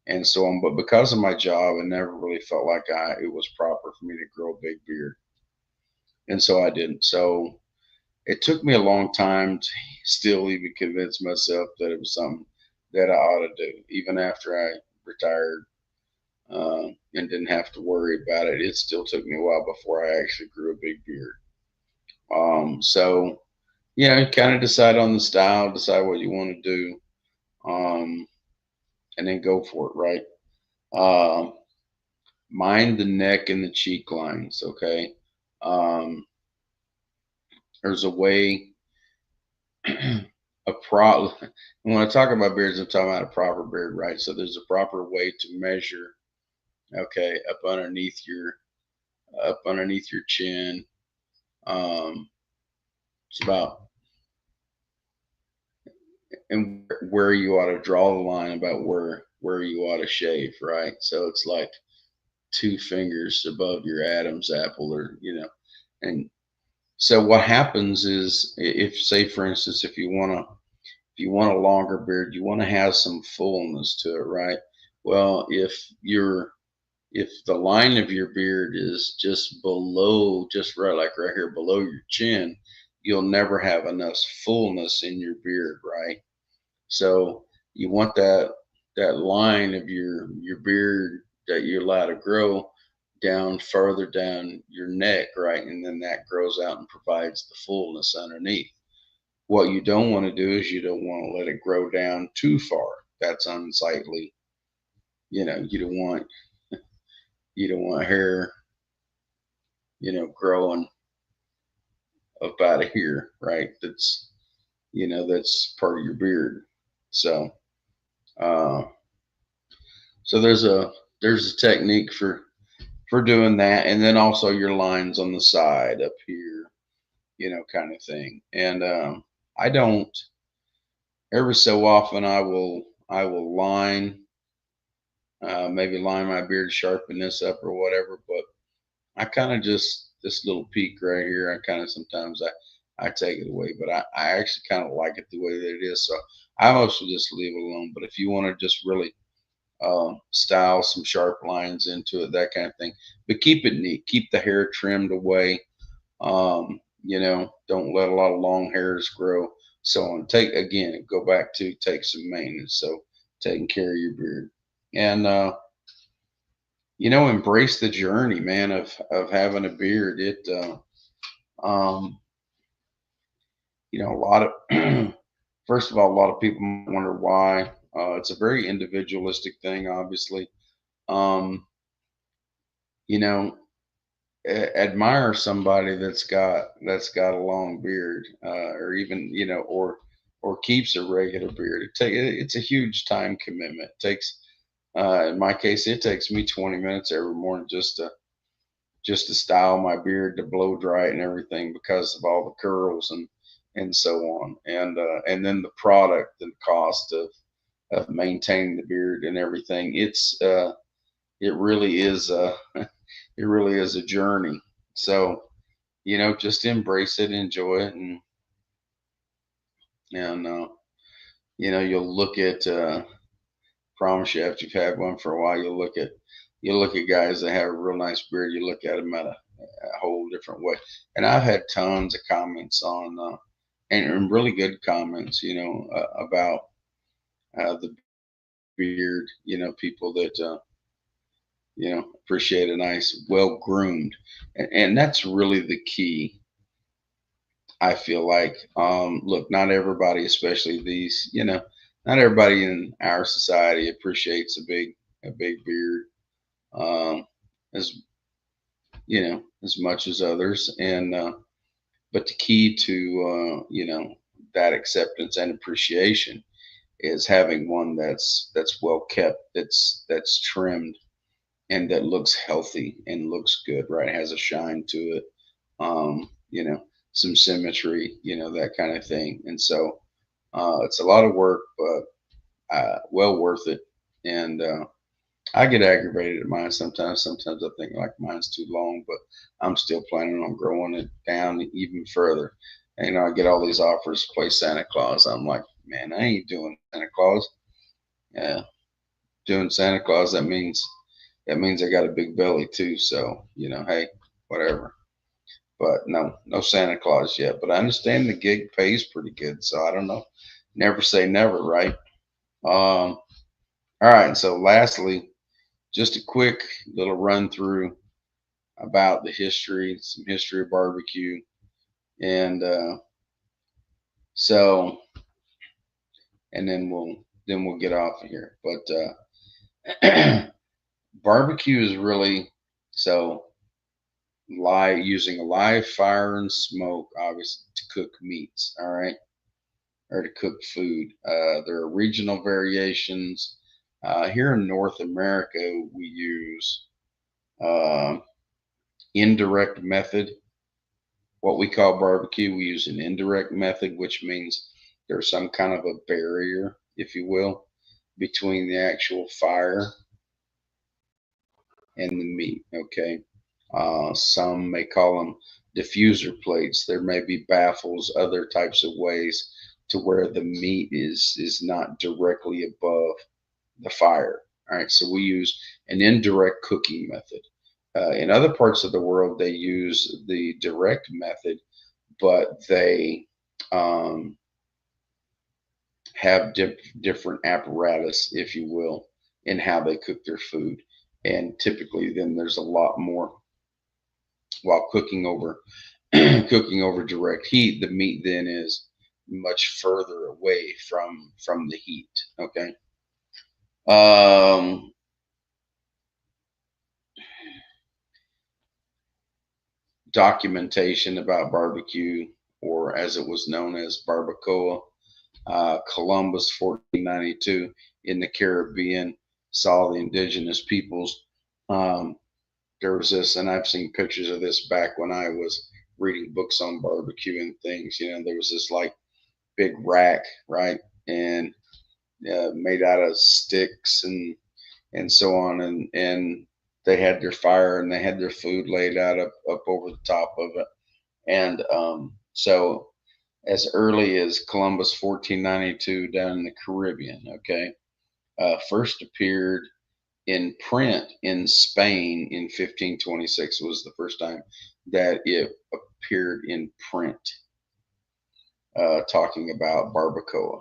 And so on. But because of my job, I never really felt like it was proper for me to grow a big beard, and so I didn't. So it took me a long time to still even convince myself that it was something that I ought to do, even after I retired and didn't have to worry about it. It still took me a while before I actually grew a big beard. So yeah, kind of decide on the style, decide what you want to do, um, and then go for it, right? Um, Mind the neck and the cheek lines, okay? Um, there's a way, a pro. When I talk about beards, I'm talking about a proper beard, right? So there's a proper way to measure, okay, up underneath your chin. Um, it's about and where you ought to draw the line about where you ought to shave, right? So it's like two fingers above your Adam's apple, or and so what happens is, if, say, for instance, if you want a longer beard, you want to have some fullness to it, right? Well, if the line of your beard is just below, just right, like right here below your chin, you'll never have enough fullness in your beard, right? So you want that line of your beard that you allow to grow down further down your neck, right? And then that grows out and provides the fullness underneath. What you don't want to do is you don't want to let it grow down too far. That's unsightly. You don't want hair, growing up out of here, right? That's part of your beard. So uh so there's a technique for doing that, and then also your lines on the side up here, kind of thing. And I don't every so often I will maybe line my beard, sharpen this up or whatever, but I kind of just this little peak right here. I kind of sometimes I take it away, but I actually kind of like it the way that it is. So I mostly just leave it alone. But if you want to just really style some sharp lines into it, that kind of thing, but keep it neat, keep the hair trimmed away. Don't let a lot of long hairs grow. So on, go back to take some maintenance. So taking care of your beard, and embrace the journey, man, of having a beard. Um, a lot of first of all, a lot of people wonder why. It's a very individualistic thing, obviously. Um, you know, Admire somebody that's got a long beard, or even or keeps a regular beard. It's a huge time commitment. It takes in my case, it takes me 20 minutes every morning just to style my beard, to blow dry it and everything, because of all the curls and so on, and then the product and cost of maintaining the beard and everything. It really is it really is a journey. So just embrace it, enjoy it, and you'll look at. Promise you, after you've had one for a while, you look at guys that have a real nice beard. You look at them at a whole different way. And I've had tons of comments on and really good comments, about the beard. People that appreciate a nice, well groomed, and that's really the key. I feel like, look, not everybody, especially not everybody in our society appreciates a big beard, um, as as much as others, and but the key to that acceptance and appreciation is having one that's well kept, that's trimmed, and that looks healthy and looks good, right? Has a shine to it, um, you know, some symmetry, that kind of thing. And so it's a lot of work, but well worth it. And I get aggravated at mine sometimes. Sometimes I think like mine's too long, but I'm still planning on growing it down even further. And, I get all these offers to play Santa Claus. I'm like, man, I ain't doing Santa Claus. Yeah, doing Santa Claus, that means I got a big belly too. So, hey, whatever. But no Santa Claus yet. But I understand the gig pays pretty good. So I don't know. Never say never, right? All right. And so lastly, just a quick little run through about the history, some history of barbecue. And so, and then we'll get off of here. But barbecue is really so live, using a live fire and smoke, obviously, to cook meats. All right, or to cook food. There are regional variations. Here in North America, we use uh, indirect method. What we call barbecue, we use an indirect method, which means there's some kind of a barrier, if you will, between the actual fire and the meat. Okay. Some may call them diffuser plates. There may be baffles, other types of ways to where the meat is not directly above the fire. All right. So we use an indirect cooking method. In other parts of the world, they use the direct method, but they um, have different apparatus, if you will, in how they cook their food. And typically, then there's a lot more while cooking over cooking over direct heat. The meat then is much further away from the heat. Okay. Um, Documentation about barbecue, or as it was known as barbacoa. Columbus, 1492, in the Caribbean, saw the indigenous peoples. Um, there was this, and I've seen pictures of this back when I was reading books on barbecue and things. There was this like big rack, right, and made out of sticks and so on, and they had their fire and they had their food laid out up over the top of it, and so as early as Columbus 1492 down in the Caribbean. Okay, first appeared in print in Spain in 1526 was the first time that it appeared in print, talking about barbacoa.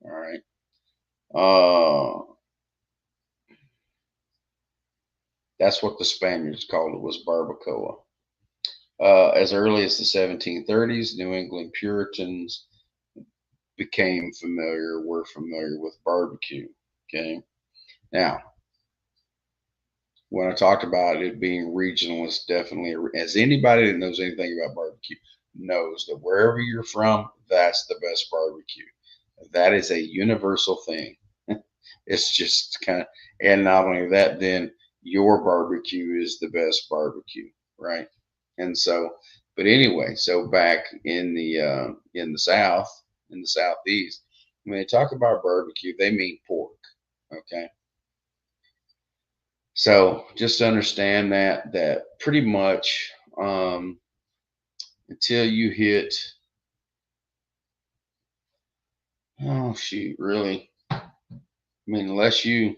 All right. That's what the Spaniards called it, was barbacoa. As early as the 1730s, New England Puritans were familiar with barbecue. Okay. Now, when I talked about it being regional, it's definitely, as anybody that knows anything about barbecue knows, that wherever you're from, that's the best barbecue. That is a universal thing. It's just kind of, and not only that, then your barbecue is the best barbecue, right? And so, but anyway, so back in the South, in the Southeast, when they talk about barbecue, they mean pork. Okay. So just understand that pretty much, until you hit, oh shoot, really, I mean, unless you,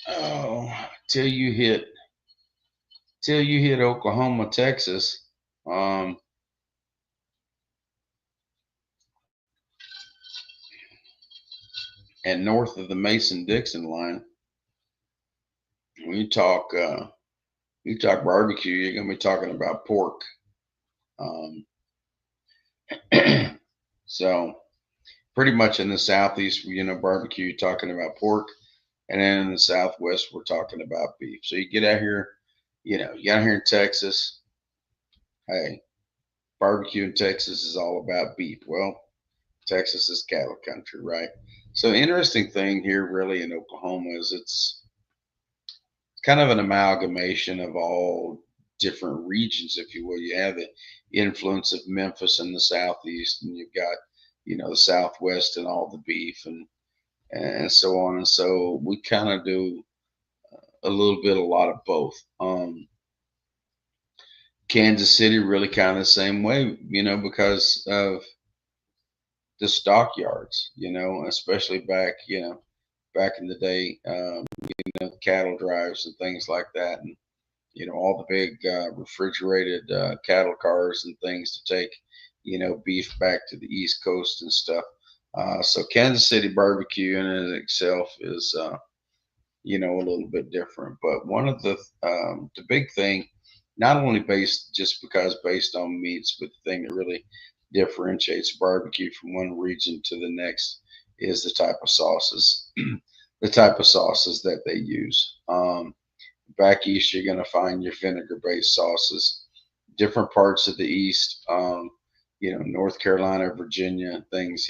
oh, till you hit Oklahoma, Texas, um, and north of the Mason-Dixon line, when you talk barbecue, you're gonna be talking about pork. Um, so pretty much in the Southeast, barbecue, you're talking about pork, and then in the Southwest, we're talking about beef. So you get out here, you get out here in Texas, hey, barbecue in Texas is all about beef. Well, Texas is cattle country, right? So the interesting thing here, really, in Oklahoma is it's kind of an amalgamation of all different regions, if you will. You have the influence of Memphis in the southeast, and you've got, the southwest and all the beef and so on. And so we kind of do a lot of both. Kansas City really kind of the same way, because of the stockyards, especially back, back in the day, cattle drives and things like that. And, all the big refrigerated cattle cars and things to take, beef back to the East Coast and stuff. So Kansas City barbecue in and of itself is, a little bit different. But one of the big thing, not only based just because based on meats, but the thing that really differentiates barbecue from one region to the next is the type of sauces, the type of sauces that they use. Back east, you're going to find your vinegar-based sauces. Different parts of the east, North Carolina, Virginia, things,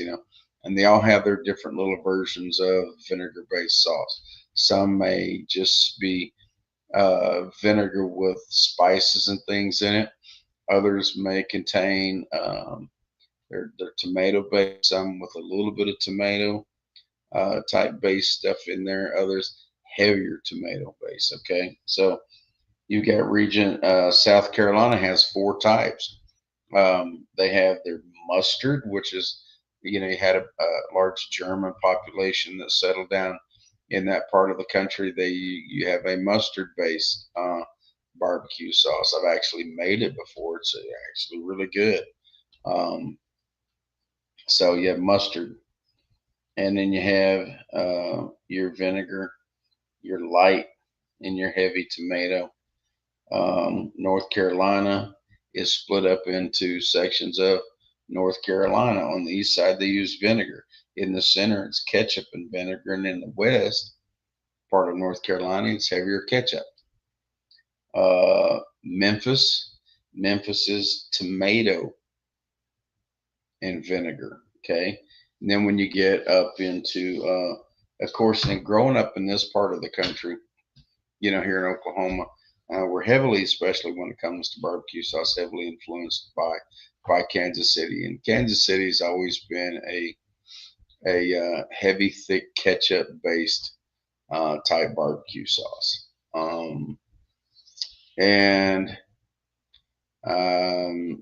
and they all have their different little versions of vinegar-based sauce. Some may just be vinegar with spices and things in it. Others may contain they're tomato based. Some with a little bit of tomato type based stuff in there. Others heavier tomato base. Okay, so you got region South Carolina has four types. They have their mustard, which is you had a large German population that settled down in that part of the country. You have a mustard based barbecue sauce. I've actually made it before. It's actually really good. Um, so you have mustard, and then you have your vinegar, your light, and your heavy tomato. North Carolina is split up into sections of North Carolina. On the east side, they use vinegar. In the center, it's ketchup and vinegar, and in the west part of North Carolina, it's heavier ketchup. Memphis is tomato and vinegar. Okay, and then when you get up into, of course, and growing up in this part of the country, here in Oklahoma, we're heavily, especially when it comes to barbecue sauce, heavily influenced by Kansas City. And Kansas City has always been a heavy, thick ketchup based type barbecue sauce. And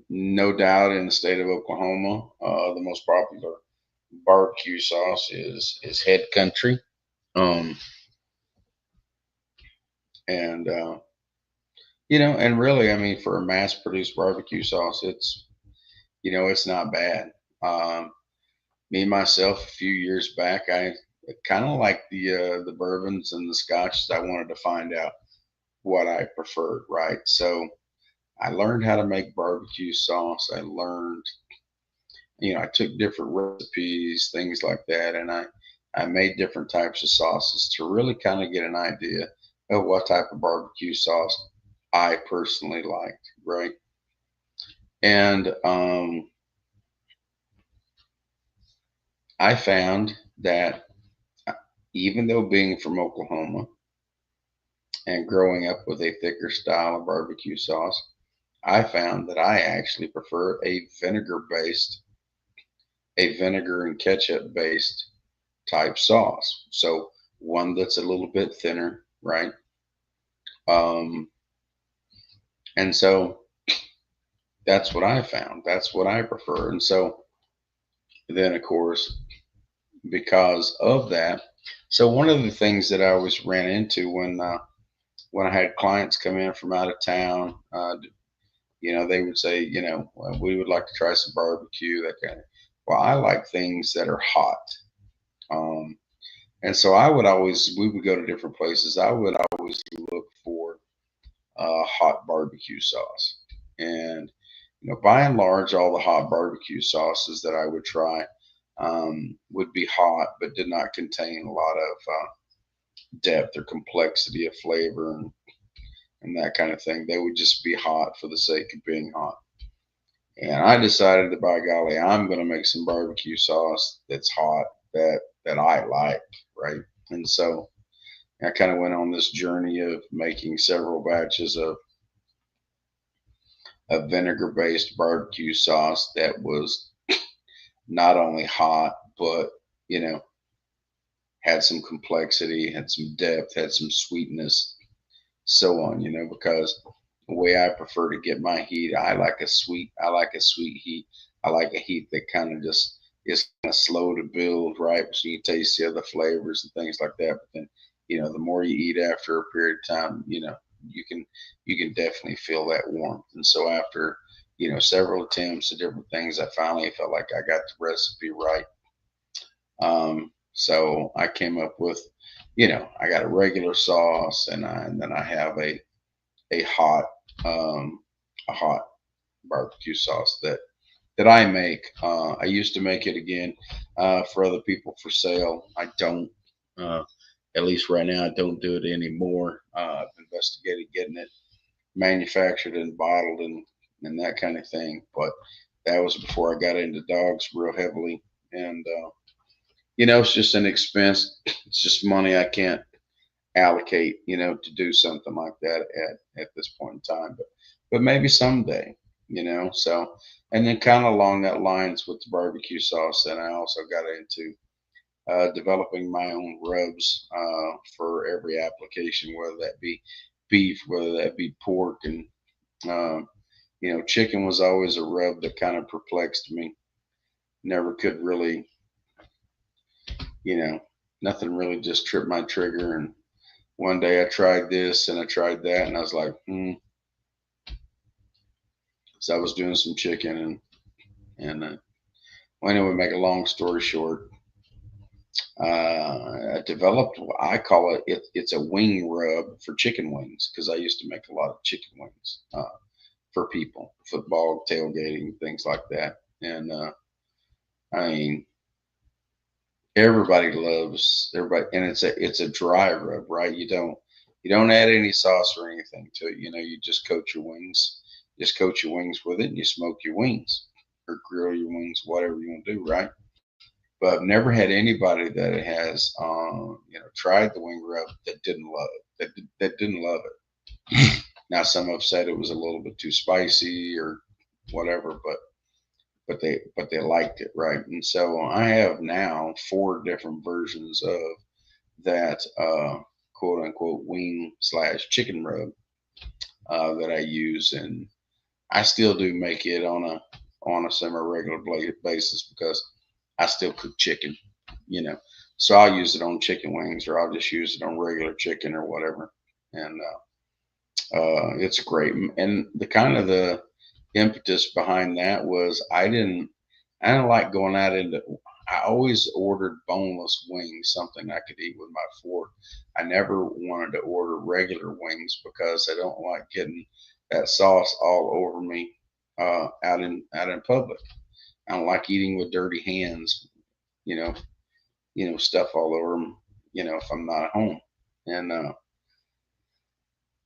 no doubt in the state of Oklahoma, the most popular barbecue sauce is Head Country. Um, and and really, I mean, for a mass produced barbecue sauce, it's not bad. Me myself, a few years back, I kind of like the bourbons and the scotches. I wanted to find out what I preferred, right? So I learned how to make barbecue sauce. I learned, I took different recipes, things like that, and I made different types of sauces to really kind of get an idea of what type of barbecue sauce I personally liked, right? And I found that even though being from Oklahoma and growing up with a thicker style of barbecue sauce, I found that I actually prefer a vinegar and ketchup based type sauce. So one that's a little bit thinner, right? Um, and so that's what I found. That's what I prefer. And so then, of course, because of that, so one of the things that I always ran into when I had clients come in from out of town, they would say, well, we would like to try some barbecue, that kind of. Well, I like things that are hot. Um, and so we would go to different places. I would always look for hot barbecue sauce. And, by and large, all the hot barbecue sauces that I would try would be hot, but did not contain a lot of depth or complexity of flavor and that kind of thing. They would just be hot for the sake of being hot. And I decided that by golly, I'm going to make some barbecue sauce that's hot that I like, right? And so I kind of went on this journey of making several batches of a vinegar based barbecue sauce that was not only hot, but, had some complexity, had some depth, had some sweetness, so on, because the way I prefer to get my heat, I like a sweet heat. I like a heat that kind of just it's kind of slow to build, right? So you taste the other flavors and things like that. But then, the more you eat after a period of time, you can you can definitely feel that warmth. And so after, several attempts at different things, I finally felt like I got the recipe right. So I came up with, I got a regular sauce, and then I have a hot um, a hot barbecue sauce that I make. I used to make it again for other people for sale. I don't, uh, at least right now, I don't do it anymore. I've investigated getting it manufactured and bottled and that kind of thing, but that was before I got into dogs real heavily. And it's just an expense. It's just money I can't allocate, to do something like that at this point in time. But maybe someday, So, and then kind of along that lines with the barbecue sauce, and I also got into developing my own rubs for every application, whether that be beef, whether that be pork, and uh, chicken was always a rub that kind of perplexed me. Never could really, you know, nothing really just tripped my trigger. And one day I tried this and I tried that, and I was like, So I was doing some chicken, and well, anyway, make a long story short, I developed. I call it's a wing rub for chicken wings because I used to make a lot of chicken wings for people, football tailgating, things like that. And I mean, everybody loves everybody, and it's a dry rub, right? You don't add any sauce or anything to it. You just coat your wings, with it, and you smoke your wings or grill your wings, whatever you want to do, right? But I've never had anybody that has, tried the wing rub that didn't love it. That didn't love it. Now, some have said it was a little bit too spicy or whatever, but they liked it, right? And so I have now four different versions of that quote unquote wing slash chicken rub that I use, and I still do make it on a semi regular basis because I still cook chicken, you know. So I'll use it on chicken wings, or I'll just use it on regular chicken or whatever, and it's great. And the kind of the impetus behind that was I didn't like going out into. I always ordered boneless wings, something I could eat with my fork. I never wanted to order regular wings because I don't like getting that sauce all over me out in public. I don't like eating with dirty hands, you know, stuff all over them, if I'm not at home. And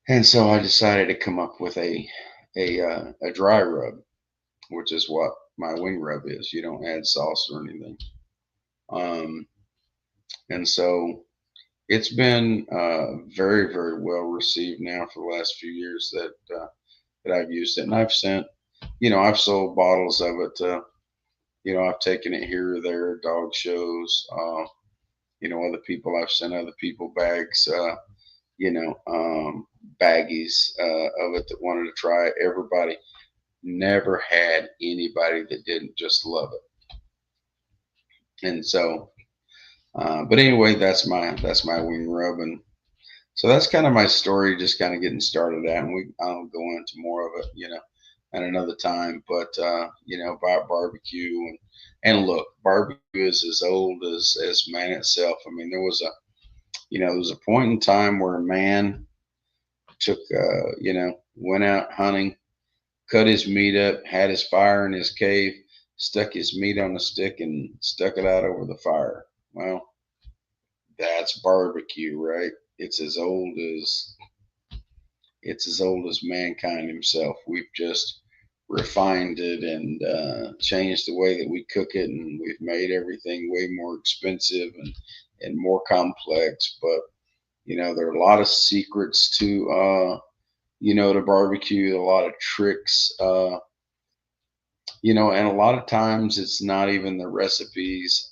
and so I decided to come up with a dry rub, which is what my wing rub is. You don't add sauce or anything. Um, and so it's been very, very well received now for the last few years that I've used it, and I've sold bottles of it. I've taken it here or there, dog shows. Other people, I've sent other people bags, baggies of it that wanted to try it. Everybody, never had anybody that didn't just love it. And so, but anyway, that's my wing rub, and so that's kind of my story, just kind of getting started at, and I'll go into more of it, at another time. But about barbecue and look, barbecue is as old as man itself. I mean, there was a point in time where a man took, went out hunting, cut his meat up, had his fire in his cave, stuck his meat on a stick, and stuck it out over the fire. Well, that's barbecue, right? It's as old as mankind himself. We've just refined it and changed the way that we cook it, and we've made everything way more expensive and more complex. But there are a lot of secrets to barbecue, a lot of tricks. And a lot of times it's not even the recipes,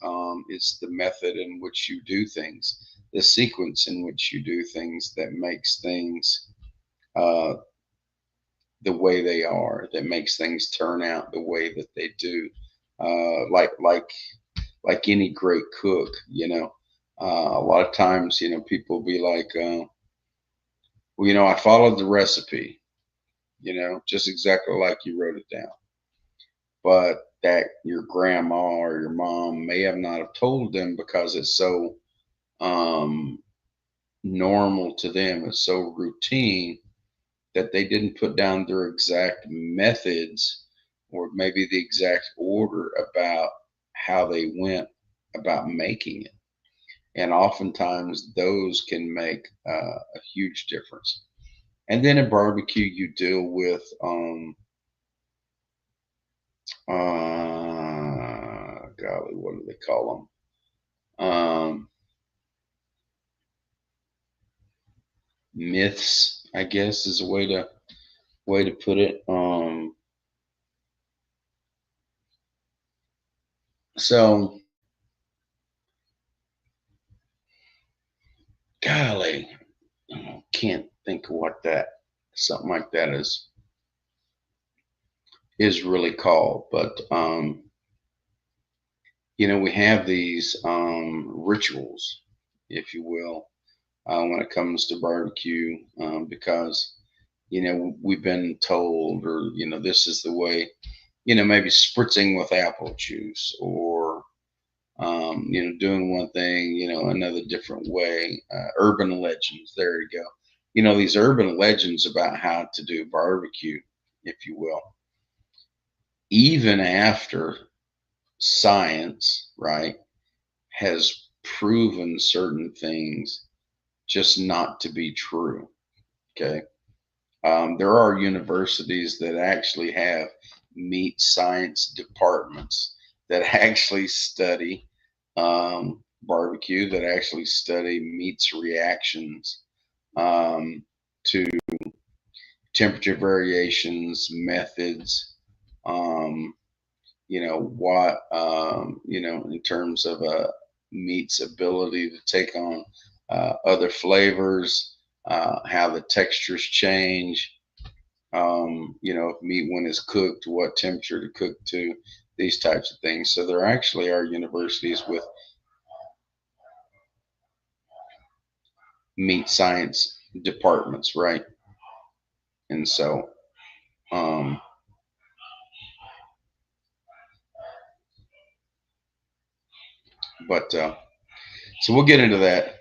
it's the method in which you do things, the sequence in which you do things that makes things uh, the way they are, that makes things turn out the way that they do. Like like any great cook, a lot of times, people be like, well, I followed the recipe, just exactly like you wrote it down. But that your grandma or your mom may have not have told them because it's so um, normal to them, it's so routine that they didn't put down their exact methods or maybe the exact order about how they went about making it. And oftentimes those can make a huge difference. And then in barbecue, you deal with golly, what do they call them? Myths, I guess, is a way to put it. So golly, can't think of what that something like that is really called, but we have these rituals, if you will, when it comes to barbecue, because we've been told, or this is the way, maybe spritzing with apple juice, or doing one thing, another different way. Urban legends, there you go. These urban legends about how to do barbecue, if you will, even after science, right, has proven certain things just not to be true. Okay. There are universities that actually have meat science departments that actually study barbecue, that actually study meat's reactions to temperature variations, methods, um, in terms of meat's ability to take on other flavors, how the textures change, if meat when it's cooked, what temperature to cook to, these types of things. So there actually are universities with meat science departments, right? And so, um, but so we'll get into that,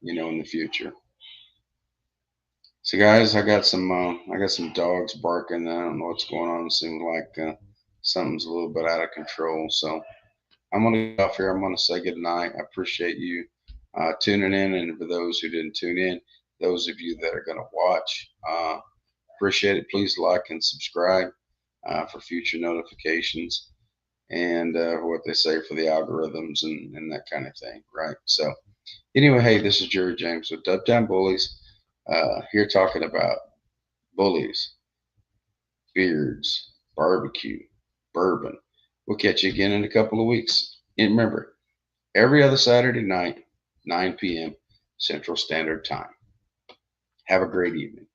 in the future. So guys, I got some dogs barking. I don't know what's going on. It seems like something's a little bit out of control. So I'm gonna get off here. I'm gonna say good night. I appreciate you tuning in, and for those who didn't tune in, those of you that are gonna watch, appreciate it. Please like and subscribe for future notifications and what they say for the algorithms and that kind of thing, right? So anyway, hey, this is Jerry James with Dubtown Bullies, here talking about bullies, beards, barbecue, bourbon. We'll catch you again in a couple of weeks. And remember, every other Saturday night, 9 p.m. Central Standard Time. Have a great evening.